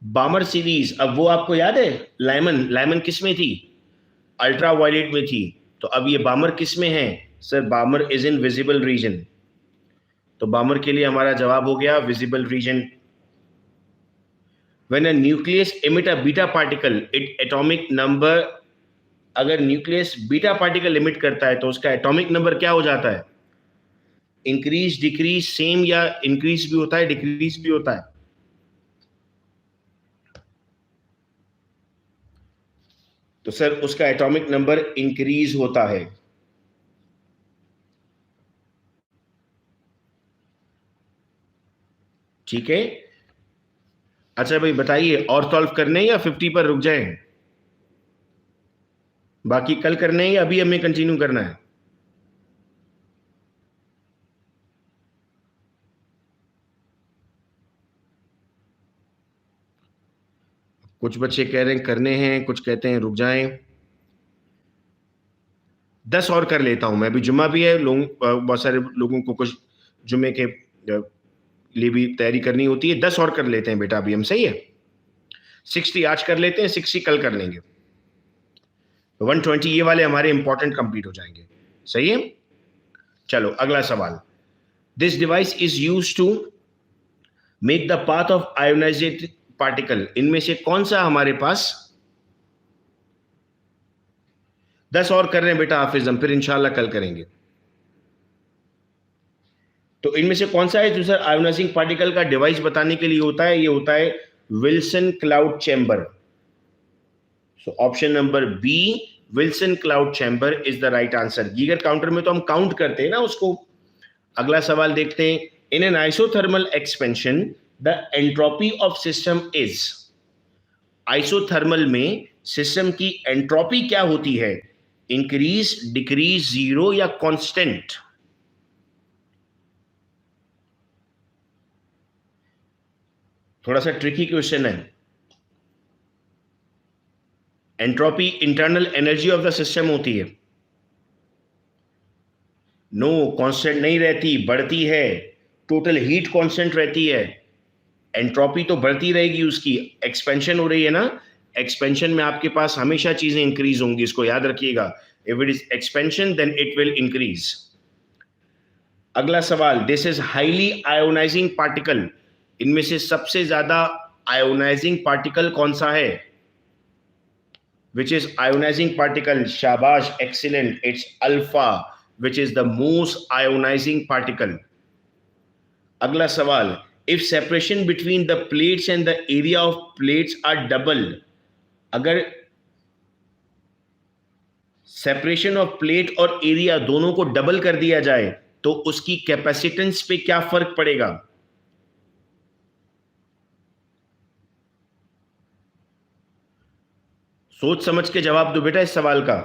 बामर सीरीज, अब वो आपको याद है? लाइमन, लाइमन किस में थी? अल्ट्रा वायलेट में थी। तो अब ये बामर किस में है? Sir बामर is in visible region. तो बामर के लिए हमारा जवाब हो गया visible region. When a nucleus emit a beta particle, it atomic number, अगर न्यूक्लियस बीटा पार्टिकल एमिट करता है तो उसका एटॉमिक नंबर क्या हो जाता है? इंक्रीज, डिक्रीज, सेम, या इंक्रीज भी होता है डिक्रीज भी होता है? तो सर उसका एटॉमिक नंबर इंक्रीज होता है। ठीक है, अच्छा भाई बताइए, और सॉल्व करने हैं या 50 पर रुक जाएं? बाकी कल करने हैं या अभी हमें कंटिन्यू करना है? कुछ बच्चे कह रहे हैं करने हैं, कुछ कहते हैं रुक जाएं। 10 और कर लेता हूं मैं, अभी जुम्मा भी है, बहुत सारे लोगों को कुछ जुम्मे के लिए भी तैयारी करनी होती है। 10 और कर लेते हैं बेटा अभी हम, सही है? 60 आज कर लेते हैं, 60 कल कर लेंगे। 120 ये वाले हमारे इंपॉर्टेंट कंप्लीट हो जाएंगे। सही है, चलो अगला सवाल। This device is use to make the path of ionized particle, इनमें से कौन सा हमारे पास? 10 और कर रहे हैं बेटा हाफिज हम, फिर इंशाल्लाह कल करेंगे। तो इनमें से कौन सा है जो सर आयोनाइजिंग पार्टिकल का डिवाइस बताने के लिए होता है? ये होता है Wilson cloud chamber. So option number B, Wilson cloud chamber is the right answer. Geiger counter में तो हम काउंट करते हैं ना उसको। अगला सवाल देखते हैं। In an isothermal expansion the entropy of system is, isothermal में सिस्टम की एंट्रोपी क्या होती है? इंक्रीज, डिक्रीज, जीरो या कांस्टेंट? थोड़ा सा ट्रिकी क्वेश्चन है। Entropy internal energy of the system होती है। नो, कांस्टेंट नहीं रहती, बढ़ती है। टोटल हीट कांस्टेंट रहती है, एंट्रोपी तो बढ़ती रहेगी उसकी। एक्सपेंशन हो रही है ना, एक्सपेंशन में आपके पास हमेशा चीजें इंक्रीज होंगी, इसको याद रखिएगा। If it is expansion then it will increase. अगला सवाल, this is highly ionising particle, इनमें से सबसे ज्यादा आयोनाइजिंग पार्टिकल कौन सा है? Which is ionising particle? शाबाश, excellent, it's alpha, which is the most ionising particle. अगला सवाल, if separation between the plates and the area of plates are double, अगर सेपरेशन ऑफ प्लेट और एरिया दोनों को डबल कर दिया जाए तो उसकी कैपेसिटेंस पे क्या फर्क पड़ेगा? सोच समझ के जवाब दो बेटा इस सवाल का।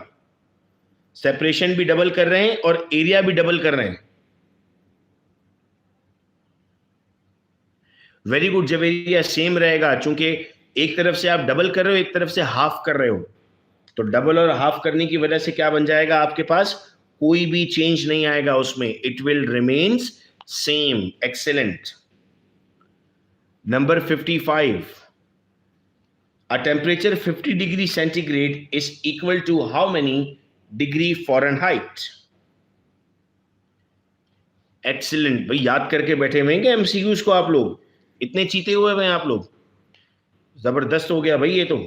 सेपरेशन भी डबल कर रहे हैं और एरिया भी डबल कर रहे हैं। वेरी गुड जवेरिया, सेम रहेगा, चूंकि एक तरफ से आप डबल कर रहे हो, एक तरफ से हाफ कर रहे हो, तो डबल और हाफ करने की वजह से क्या बन जाएगा आपके पास? कोई भी चेंज नहीं आएगा उसमें, it will remains same. Excellent. Number 55, a temperature 50 degree centigrade is equal to how many degree Fahrenheit? Excellent भाई, याद करके बैठे हुए हैं क्या एमसीक्यूज को आप लोग? इतने चीते हुए हैं आप लोग, जबरदस्त हो गया भाई ये तो।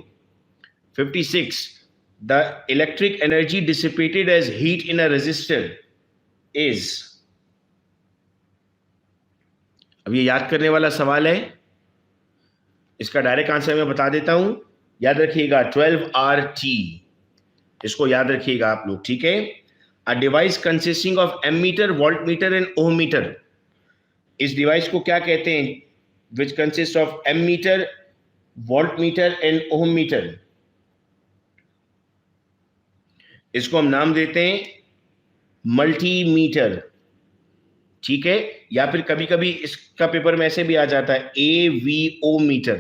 56, the electric energy dissipated as heat in a resistor is, अब ये याद करने वाला सवाल है, इसका डायरेक्ट आंसर मैं बता देता हूं, याद रखिएगा 12RT, इसको याद रखिएगा आप लोग, ठीक है। A device consisting of ammeter, voltmeter and ohmmeter, इस डिवाइस को क्या कहते हैं? Which consist of ammeter, voltmeter and ohmmeter, इसको हम नाम देते हैं मल्टीमीटर, ठीक है। या फिर कभी कभी इसका पेपर में ऐसे भी आ जाता है AVO मीटर,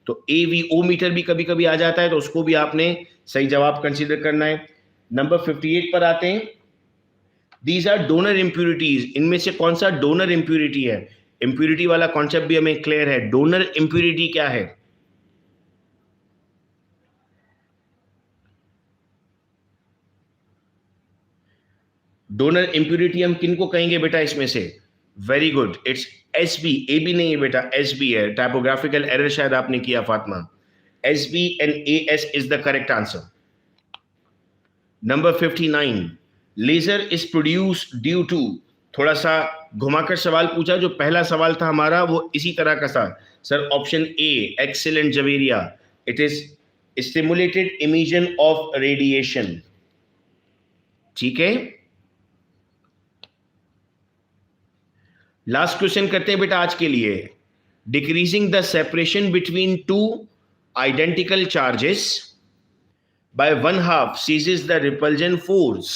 तो AVO मीटर भी कभी कभी आ जाता है, तो उसको भी आपने सही जवाब कंसीडर करना है। नंबर 58 पर आते हैं। दीज आर डोनर इंप्यूरिटीज, इनमें से कौन सा डोनर इंप्यूरिटी है? इंप्यूरिटी वाला कॉन्सेप्ट भी हमें क्लियर है। डोनर इंप्यूरिटी क्या है? डोनर इंप्यूरिटी हम किनको कहेंगे बेटा इसमें से? Very good, it's SB, AB नहीं है बेटा, SB है। टाइपोग्राफिकल एरर शायद आपने किया Fatima. SB and AS is the correct answer. Number 59, laser is produced due to, थोड़ा सा घुमाकर सवाल पूछा, जो पहला सवाल था हमारा वो इसी तरह का था sir. Option A, excellent Javeria, it is stimulated emission of radiation, ठीक है। लास्ट क्वेश्चन करते हैं बेटा आज के लिए। Decreasing the separation between two identical charges by 1/2 ceases the repulsion force.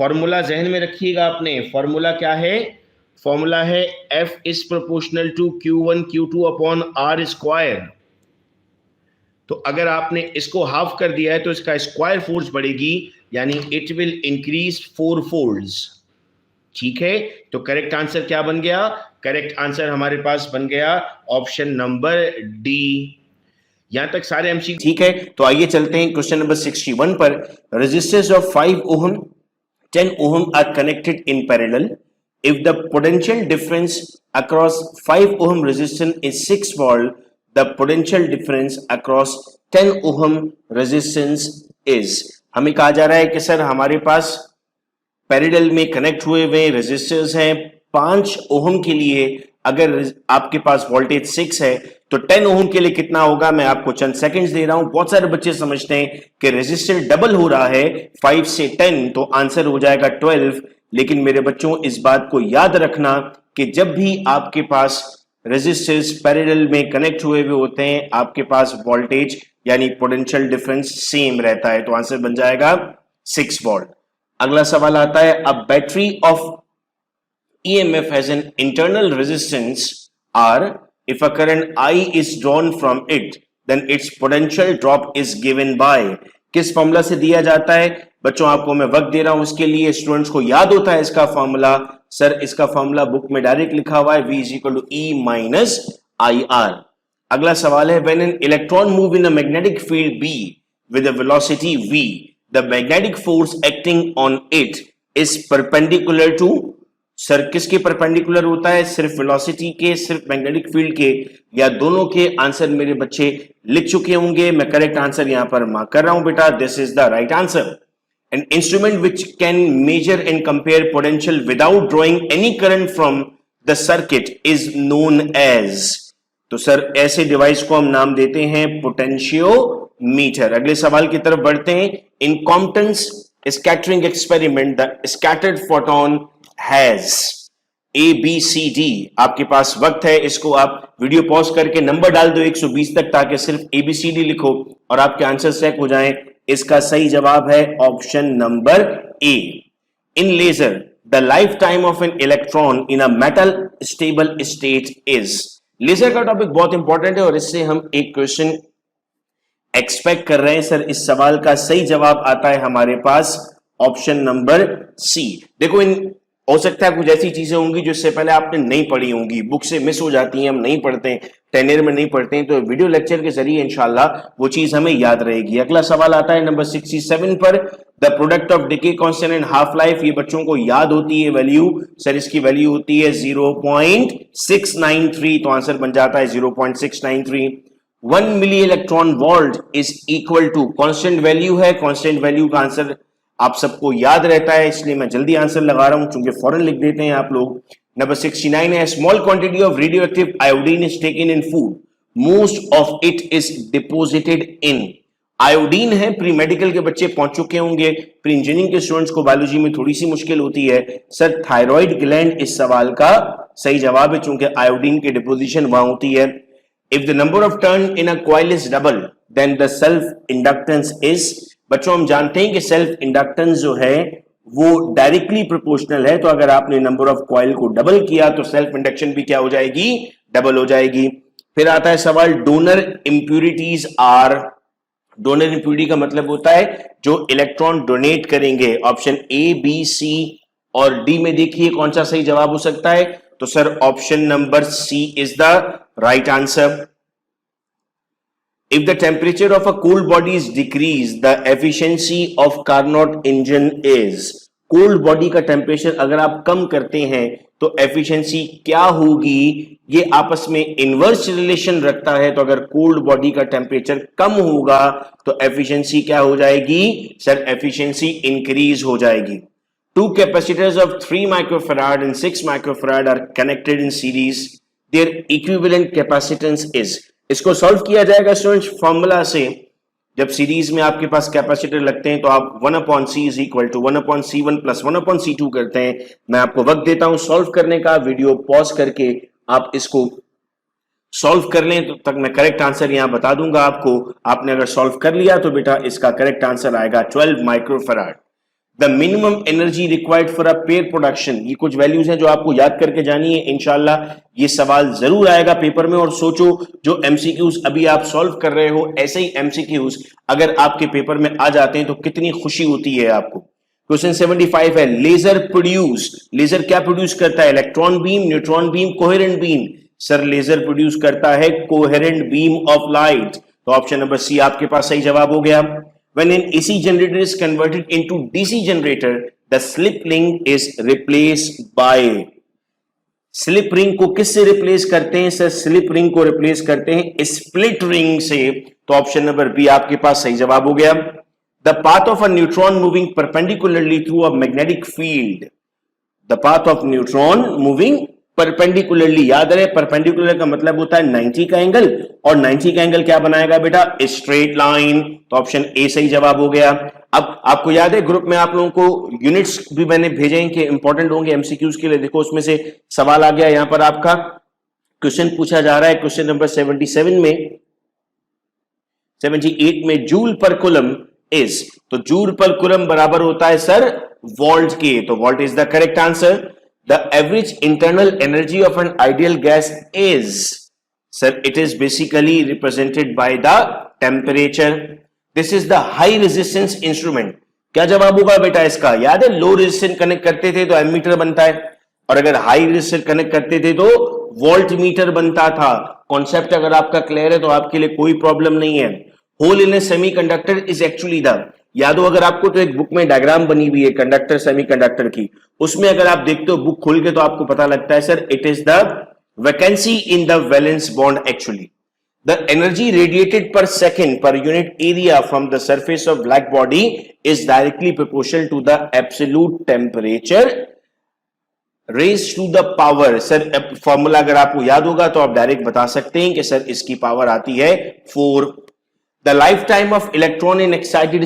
Formula जहन में रखिएगा आपने। फॉर्मूला क्या है? फॉर्मूला है F is proportional to Q1 Q2 upon R square. तो अगर आपने इसको हाफ कर दिया है तो इसका स्क्वायर फोर्स बढ़ेगी, यानी इट विल इंक्रीज 4 फोल्ड्स, ठीक है। तो करेक्ट आंसर क्या बन गया? करेक्ट आंसर हमारे पास बन गया ऑप्शन नंबर D। यहां तक सारे एमसी ठीक है। तो आइए चलते हैं क्वेश्चन नंबर 61 पर। Resistance of 5 ohm 10 ohm are connected in parallel. If the potential difference across 5 ohm resistance is 6 volt, the potential difference across 10 ohm resistance is, हमें कहा जा रहा है कि सर हमारे पास पैरेलल में कनेक्ट हुए हुए रेजिस्टर्स हैं 5 ओम के लिए। अगर आपके पास वोल्टेज 6 है तो 10 ओम के लिए कितना होगा? मैं आपको चंद सेकंड्स दे रहा हूं। बहुत सारे बच्चे समझते हैं कि रेजिस्टर डबल हो रहा है 5 से 10, तो आंसर हो जाएगा 12। लेकिन मेरे बच्चों इस बात को याद रखना कि जब भी आपके पास रेजिस्टर्स पैरेलल में कनेक्ट हुए हुए होते हैं, आपके पास वोल्टेज यानी पोटेंशियल डिफरेंस सेम रहता है, तो आंसर बन जाएगा 6 वोल्ट। अगला सवाल आता है, a battery of EMF has an internal resistance R. If a current I is drawn from it, then its potential drop is given by, किस फॉर्मूला से दिया जाता है? बच्चों आपको मैं वक्त दे रहा हूं उसके लिए, स्टूडेंट्स को याद होता है इसका फॉर्मूला। सर इसका फॉर्मूला बुक में डायरेक्ट लिखा हुआ है, V is equal to E minus IR। अगला सवाल है, when an electron move in a magnetic field B with a velocity V, the magnetic force acting on it is perpendicular to, sir किसके perpendicular होता है? सिर्फ velocity के, सिर्फ magnetic field के, या दोनों के? आंसर मेरे बच्चे लिख चुके होंगे। मैं करेक्ट आंसर यहां पर मार्क कर रहा हूं बेटा, this is the right answer. An instrument which can measure and compare potential without drawing any current from the circuit is known as, तो सर ऐसे डिवाइस को हम नाम देते हैं पोटेंशियोमीटर। मीटर। अगले सवाल की तरफ बढ़ते हैं। In Compton's scattering experiment the scattered photon has ABCD। आपके पास वक्त है, इसको आप वीडियो पॉज करके नंबर डाल दो 120 तक, ताकि सिर्फ ABCD लिखो और आपके आंसर चेक हो जाएं। इसका सही जवाब है option number A. In laser the life time of an electron in a metal stable state is. Laser का टॉपिक बहुत इंपॉर्टेंट है और इससे हम एक क्वेश्चन एक्सपेक्ट कर रहे हैं। सर इस सवाल का सही जवाब आता है हमारे पास ऑप्शन नंबर सी। देखो, इन हो सकता है कुछ ऐसी चीजें होंगी जो इससे पहले आपने नहीं पढ़ी होंगी, बुक से मिस हो जाती हैं, हम नहीं पढ़ते हैं, 10 ईयर में नहीं पढ़ते हैं, तो वीडियो लेक्चर के जरिए इंशाल्लाह वो चीज हमें याद रहेगी। अगला सवाल आता है नंबर 67 पर। The product of decay constant and half life, ये बच्चों को याद होती है वैल्यू। सर इसकी वैल्यू होती है 0.693, तो आंसर बन जाता है 0.693। 1 milli electron volt is equal to, constant value है, कांस्टेंट वैल्यू का आंसर आप सबको याद रहता है, इसलिए मैं जल्दी आंसर लगा रहा हूं, चूंकि फौरन लिख देते हैं आप लोग। नंबर 69 है। Small quantity of radio active iodine is taken in food, most of it is deposited in. Iodine है, प्री मेडिकल के बच्चे पहुंच चुके होंगे, प्री इंजीनियरिंग के स्टूडेंट्स को बायोलॉजी में थोड़ी सी मुश्किल होती है। सर थायराइड ग्लैंड इस सवाल का सही जवाब है, चूंकि आयोडीन की डिपोजिशन वहां होती है। If the number of turn in a coil is double then the self inductance is. बच्चों हम जानते हैं कि सेल्फ इंडक्टेंस जो है वो डायरेक्टली प्रोपोर्शनल है, तो अगर आपने नंबर ऑफ कॉइल को डबल किया तो सेल्फ इंडक्शन भी क्या हो जाएगी, डबल हो जाएगी। फिर आता है सवाल donor impurities are. Donor impurity का मतलब होता है जो इलेक्ट्रॉन डोनेट करेंगे। ऑप्शन ए, बी, सी और डी में देखिए कौन सा सही जवाब हो सकता है, तो sir option number C is the right answer. If the temperature of a cold body is decreased, the efficiency of Carnot engine is। cold body का टेम्परेचर अगर आप कम करते हैं तो एफिशिएंसी क्या होगी, ये आपस में इनवर्स रिलेशन रखता है। तो अगर कोल्ड बॉडी का टेम्परेचर कम होगा तो एफिशिएंसी क्या हो जाएगी, सर एफिशिएंसी इंक्रीज हो जाएगी। Two capacitors of 3 microfarad and 6 microfarad are connected in series. Their equivalent capacitance is। इसको सॉल्व किया जाएगा स्टूडेंट्स फॉर्मूला से। जब सीरीज में आपके पास कैपेसिटर लगते हैं तो आप 1/c is equal to 1/c1 plus 1/c2 करते हैं। मैं आपको वक्त देता हूं सॉल्व करने का, वीडियो पॉज करके आप इसको सॉल्व कर लें, तो तक मैं करेक्ट आंसर यहां बता दूंगा आपको। आपने अगर सॉल्व कर लिया तो बेटा इसका करेक्ट आंसर आएगा 12 microfarad. The minimum energy required for a pair production, ये कुछ वैल्यूज हैं जो आपको याद करके जानी है। इंशाल्लाह ये सवाल जरूर आएगा पेपर में, और सोचो जो एमसीक्यूज अभी आप सॉल्व कर रहे हो, ऐसे ही एमसीक्यूज अगर आपके पेपर में आ जाते हैं तो कितनी खुशी होती है आपको। क्वेश्चन 75 है। लेजर प्रोड्यूस, लेजर क्या प्रोड्यूस करता है, electron beam, neutron beam, coherent beam. Sir laser produce करता है कोहेरेंट बीम ऑफ लाइट, तो ऑप्शन नंबर सी आपके पास सही जवाब हो गया। When an AC generator is converted into DC generator, the slip ring is replaced by। Slip ring को किससे रिप्लेस करते हैं, सर स्लिप रिंग को रिप्लेस करते हैं स्प्लिट रिंग से, तो ऑप्शन नंबर बी आपके पास सही जवाब हो गया। The path of a neutron moving perpendicularly through a magnetic field. The path of neutron moving perpendicularly, याद रहे परपेंडिकुलर का मतलब होता है 90 का एंगल, और 90 का एंगल क्या बनाएगा बेटा, स्ट्रेट लाइन, तो ऑप्शन ए सही जवाब हो गया। अब आपको याद है ग्रुप में आप लोगों को यूनिट्स भी मैंने भेजे हैं कि इंपॉर्टेंट होंगे एमसीक्यूज के लिए। देखो उसमें से सवाल आ गया, यहां पर आपका क्वेश्चन पूछा जा रहा है क्वेश्चन नंबर 78 में जूल पर कूलम इज, तो जूल पर कूलम बराबर होता है सर वोल्ट के, तो volt is the correct answer. The average internal energy of an ideal gas is, sir, it is basically represented by the temperature. This is the high resistance instrument. क्या जवाब होगा बेटा इसका, याद है लो रेजिस्टेंस कनेक्ट करते थे तो एमीटर बनता है, और अगर हाई रेजिस्टेंस कनेक्ट करते थे तो वोल्ट मीटर बनता था। कॉन्सेप्ट अगर आपका क्लियर है तो आपके लिए कोई प्रॉब्लम नहीं है। Hole in a semiconductor is actually the, याद हो अगर आपको, तो एक बुक में डायग्राम बनी हुई है कंडक्टर सेमीकंडक्टर की, उसमें अगर आप देखते हो बुक खोल के तो आपको पता लगता है sir it is the vacancy in the valence bond. Actually the energy radiated per second per unit area from the surface of black body is directly proportional to the absolute temperature raise to the power. Sir formula अगर आपको याद होगा तो आप direct बता सकते हैं कि सर इसकी पावर आती है 4। The life time of electron in excited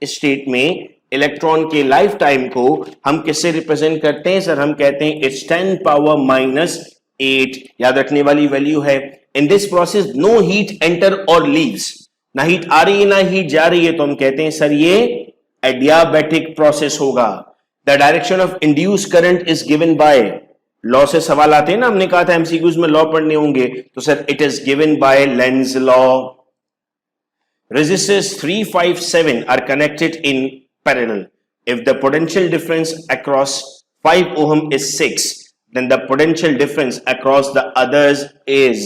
state में इलेक्ट्रॉन के लाइफ टाइम को हम किससे रिप्रेजेंट करते हैं सर? हम कहते हैं इट्स 10 पावर -8। याद रखने वाली वैल्यू है। In this process no heat enter और लीव्स, ना हीट आ रही है ना हीट जा रही है, तो हम कहते हैं सर ये एडियाबैटिक प्रोसेस होगा। The direction of induce current is given bye, law से सवाल आते हैं ना, हमने कहा था एमसीक्यूज में लॉ पढ़ने होंगे, तो sir it is given bye Lenz law. Resistors 3, 5, 7 are connected in parallel. If the potential difference across 5 ohm is 6, then the potential difference across the others is,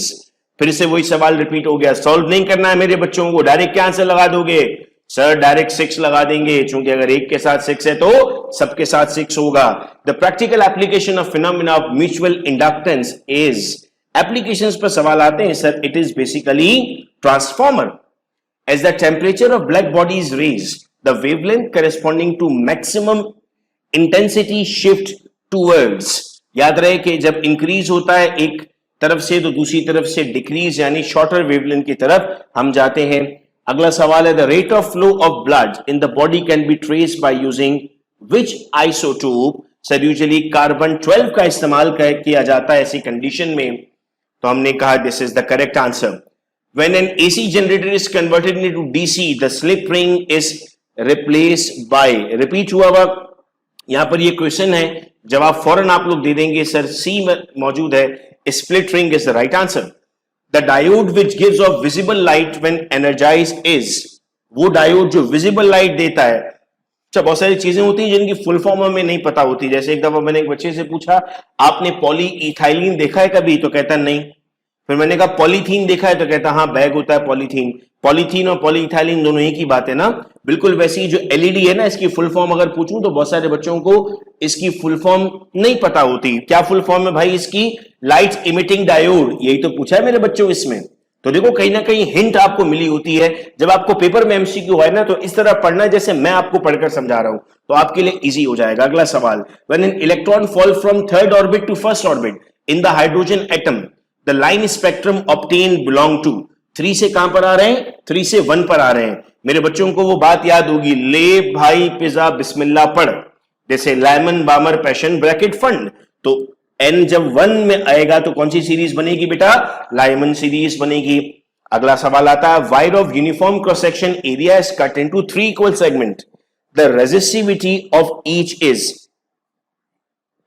फिर से वही सवाल रिपीट हो गया। सॉल्व नहीं करना है मेरे बच्चों को, डायरेक्ट क्या आंसर लगा दोगे सर? डायरेक्ट 6 लगा देंगे, क्योंकि अगर एक के साथ 6 है तो सबके साथ 6 होगा। The practical application of phenomena of mutual inductance is, applications पर सवाल आते हैं sir, it is basically transformer. As the temperature of black body is raised, the wavelength corresponding to maximum intensity shift towards, याद रहे कि जब increase होता है एक तरफ से तो दूसरी तरफ से डिक्रीज यानी शॉर्टर वेवलेंथ की तरफ हम जाते हैं। अगला सवाल है, the rate of flow of blood in the body can be traced by using which isotope? Sir usually carbon 12 का इस्तेमाल किया जाता है ऐसी कंडीशन में, तो हमने कहा this is the correct answer. When an AC generator is converted into DC, the slip ring is replaced by, repeat हुआ हुआ यहां पर ये क्वेश्चन है, जवाब फौरन आप लोग दे देंगे सर, सी में मौजूद है, split ring is the right answer. The diode which gives off visible light when energised is, वो डायोड जो विजिबल लाइट देता है। अच्छा, बहुत सारी चीजें होती हैं जिनकी फुल फॉर्म हमें नहीं पता होती। जैसे एक दफा मैंने एक बच्चे से पूछा, आपने पॉली इथाइलिन देखा है कभी? तो कहता नहीं। फिर मैंने कहा पॉलीथीन देखा है? तो कहता हाँ बैग होता है पॉलीथीन। पॉलीथीन और पॉलीइथाइलिन दोनों एक ही बात है ना। बिल्कुल वैसी जो एलईडी है ना, इसकी फुल फॉर्म अगर पूछूं तो बहुत सारे बच्चों को इसकी फुल फॉर्म नहीं पता होती। क्या फुल फॉर्म है भाई इसकी? लाइट इमिटिंग डायोड, यही तो पूछा है मेरे बच्चों इसमें। तो देखो कहीं ना कहीं हिंट आपको मिली होती है। जब आपको पेपर में एमसीक्यू है ना, तो इस तरह पढ़ना जैसे मैं आपको पढ़कर समझा रहा हूं, तो आपके लिए इजी हो जाएगा। अगला सवाल, when an electron fall from third orbit to first orbit in the hydrogen atom, the line spectrum obtain belong to, 3 से कहां पर आ रहे हैं? 3 से 1 पर आ रहे हैं। मेरे बच्चों को वो बात याद होगी, ले भाई पिज्जा बिस्मिल्लाह पढ़, जैसे लाइमन बामर पैशन ब्रैकेट फंड। तो एन जब 1 में आएगा तो कौन सी सीरीज बनेगी बेटा? लाइमन सीरीज बनेगी। अगला सवाल आता है, wire of uniform cross section area is cut into 3 equal segment, the resistivity of each is.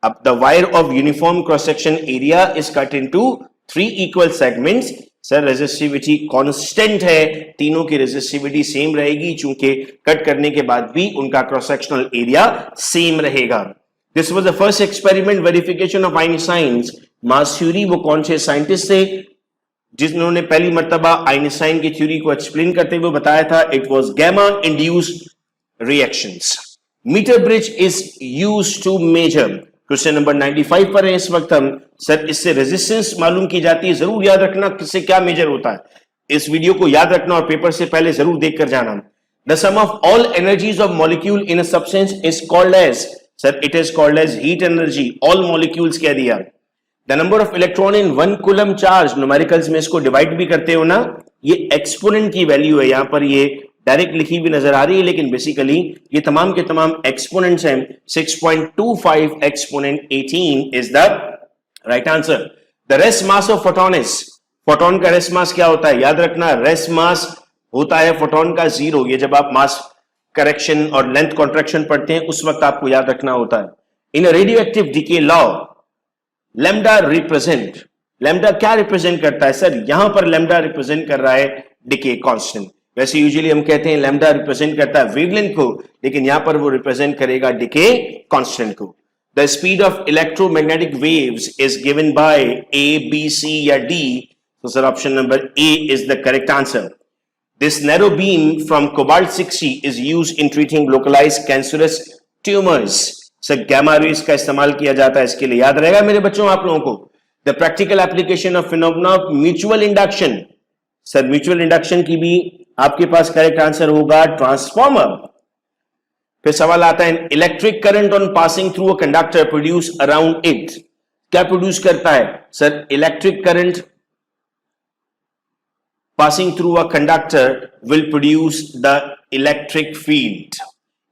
अब the wire of uniform cross section area is cut into 3 equal segments. Sir resistivity constant है, तीनों की resistivity same रहेगी, चूंकि cut करने के बाद भी उनका क्रॉस सेक्शनल एरिया सेम रहेगा। This was the first experiment verification of Einstein's mass theory. वो कौन से साइंटिस्ट थे जिन्होंने पहली मर्तबा आइंस्टाइन की थ्योरी को एक्सप्लेन करते हुए बताया था? It was gamma induced reactions. Meter bridge is used to measure, question number 95 पर है इस वक्त हम। सर इससे रेजिस्टेंस मालूम की जाती है, जरूर याद रखना किससे क्या मेजर होता है। इस वीडियो को याद रखना और पेपर से पहले जरूर देखकर जाना। The sum of all energies of molecule in a substance is called as, sir it is called as heat energy. All molecules कह दिया। The number of electron in 1 coulomb charge, numericals में इसको divide भी करते हो ना, ये exponent की वैल्यू है। यहां पर ये डायरेक्ट लिखी हुई नजर आ रही है, लेकिन बेसिकली ये तमाम के तमाम एक्सपोनेंट्स हैं। 6.25 exponent 18 is the right answer. The rest mass of photon is, photon का रेस्ट मास क्या होता है? याद रखना रेस्ट मास होता है फोटोन का 0। ये जब आप मास करेक्शन और लेंथ कॉन्ट्रैक्शन पढ़ते हैं उस वक्त आपको याद रखना होता है। In a radio active decay law, lambda represent, lambda क्या रिप्रेजेंट करता है? सर यहां पर लैम्डा रिप्रेजेंट कर रहा है डिके कांस्टेंट। वैसे यूजुअली हम कहते हैं लैम्डा रिप्रेजेंट करता है वेवलेंथ को, लेकिन यहां पर वो रिप्रेजेंट करेगा डिके कांस्टेंट को। The speed of electromagnetic waves is given by A, B, C या डी। तो sir option number A is the correct answer. This narrow beam from cobalt 60 is used in treating localised cancerous tumours. Sir gamma rays का इस्तेमाल किया जाता है, इसके लिए याद रहेगा मेरे बच्चों आप लोगों को। The practical application of phenomena of mutual induction, sir mutual induction की भी आपके पास करेक्ट आंसर होगा ट्रांसफॉर्मर। फिर सवाल आता है, electric current on passing through a conductor produce around it, क्या प्रोड्यूस करता है? Sir electric current passing through a conductor will produce the electric field.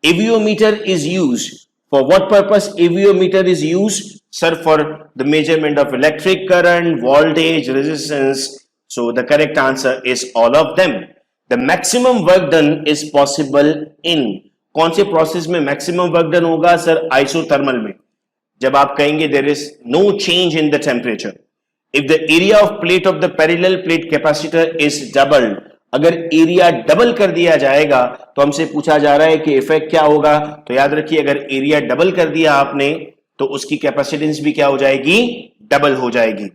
Aviometer is used. For what purpose aviometer is used? Sir, for the measurement of electric current, voltage, resistance. So the correct answer is all of them. The maximum work done is possible in कौन से process में maximum work done होगा? Sir, isothermal में. जब आप कहेंगे there is no change in the temperature. If the area of plate of the parallel plate capacitor is doubled, अगर area double कर दिया जाएगा तो हमसे पूछा जा रहा है कि इफेक्ट क्या होगा. तो याद रखिए, अगर एरिया डबल कर दिया आपने तो उसकी कैपेसिटेंस भी क्या हो जाएगी? डबल हो जाएगी.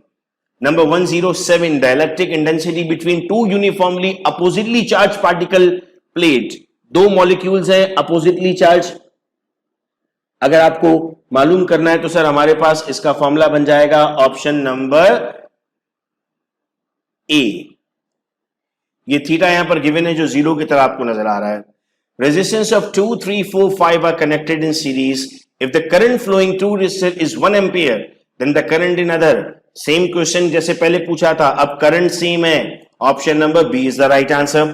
Number 107, the electric intensity between two uniformly oppositely charge particle plate. दो मॉलिक्यूल्स हैं अपोजिटली चार्ज. अगर आपको मालूम करना है तो सर हमारे पास इसका फॉर्मूला बन जाएगा ऑप्शन नंबर ए. ये थीटा यहां पर गिवन है जो 0 की तरह आपको नजर आ रहा है. Resistance of 2, 3, 4, 5 are connected in series. If the current flowing through resistor is 1 ampere then the current in other. Same question जैसे पहले पूछा था, अब करंट सेम है. Option number B is the right answer.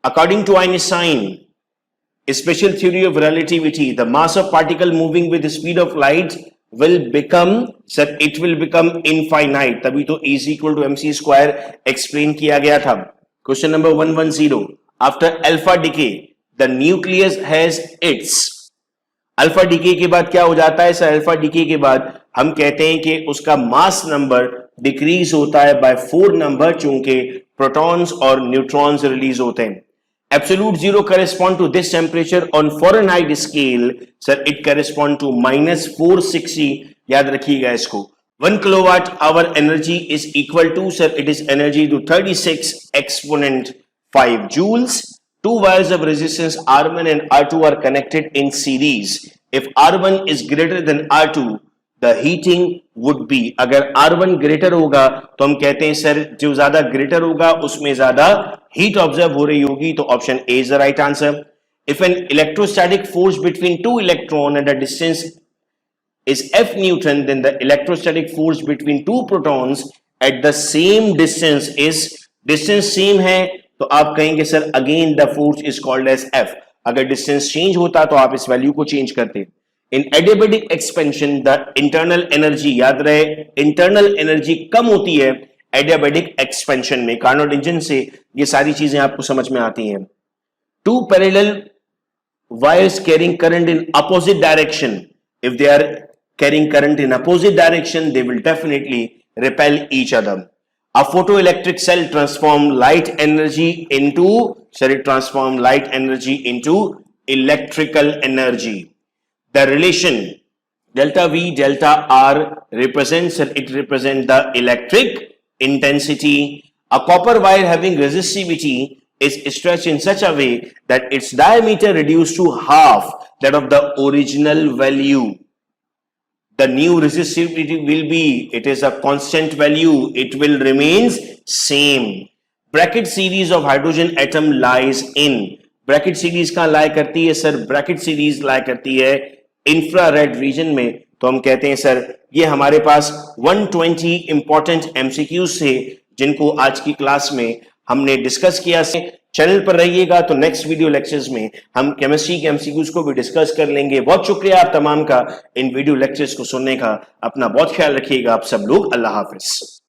According to Einstein special theory of relativity, the mass of particle moving with the speed of light will become, sir, it will become infinite. तभी तो E is equal to mc square explain किया गया था. Question number 110. After alpha decay, the nucleus has its. Alpha decay के बाद क्या हो जाता है? सर, अल्फा डिके के बाद हम कहते हैं कि उसका मास नंबर डिक्रीज होता है बाय 4 नंबर, चूंकि प्रोटॉन्स और न्यूट्रॉन्स रिलीज होते हैं. Absolute zero correspond to this temperature on Fahrenheit scale. Sir, it correspond to -460. याद रखिएगा इसको. 1 kilowatt hour energy is equal to, sir, it is energy to 36 exponent 5 joules. Two wires of resistance R1 and R2 are connected in series. If R1 is greater than R2, the heating would be. अगर R1 greater होगा तो हम कहते हैं sir जो ज्यादा greater होगा उसमें ज्यादा हीट ऑब्जर्व हो रही होगी. तो option A is the right answer. If an electrostatic force between two electron at a distance is F Newton, then the electrostatic force between two protons at the same distance is, distance same है तो आप कहेंगे sir again the force is called as F. अगर distance change होता तो आप इस value को चेंज करते. In adiabatic expansion, the internal energy, याद रहे internal energy कम होती है adiabatic expansion में. कार्नोट इंजन से ये सारी चीजें आपको समझ में आती हैं. Two parallel wires carrying current in opposite direction, if they are carrying current in opposite direction, they will definitely repel each other. A photoelectric cell transform light energy into, sorry, transform light energy into electrical energy. The relation delta V delta R represents, it represents the electric intensity. A copper wire having resistivity is stretched in such a way that its diameter reduced to half that of the original value. The new resistivity will be, it is a constant value, it will remains same. Bracket series of hydrogen atom lies in. Bracket series कहाँ lie करती है sir? Bracket series lie करती है infrared reason में. तो हम कहते हैं सर ये हमारे पास 120 इंपॉर्टेंट एमसीक्यूज थे जिनको आज की क्लास में हमने डिस्कस किया. चैनल पर रहिएगा तो नेक्स्ट वीडियो लेक्चर्स में हम केमिस्ट्री के एमसीक्यूज को भी डिस्कस कर लेंगे. बहुत शुक्रिया आप तमाम का इन वीडियो लेक्चर्स को सुनने का. अपना बहुत ख्याल रखिएगा आप सब लोग. अल्लाह हाफिज.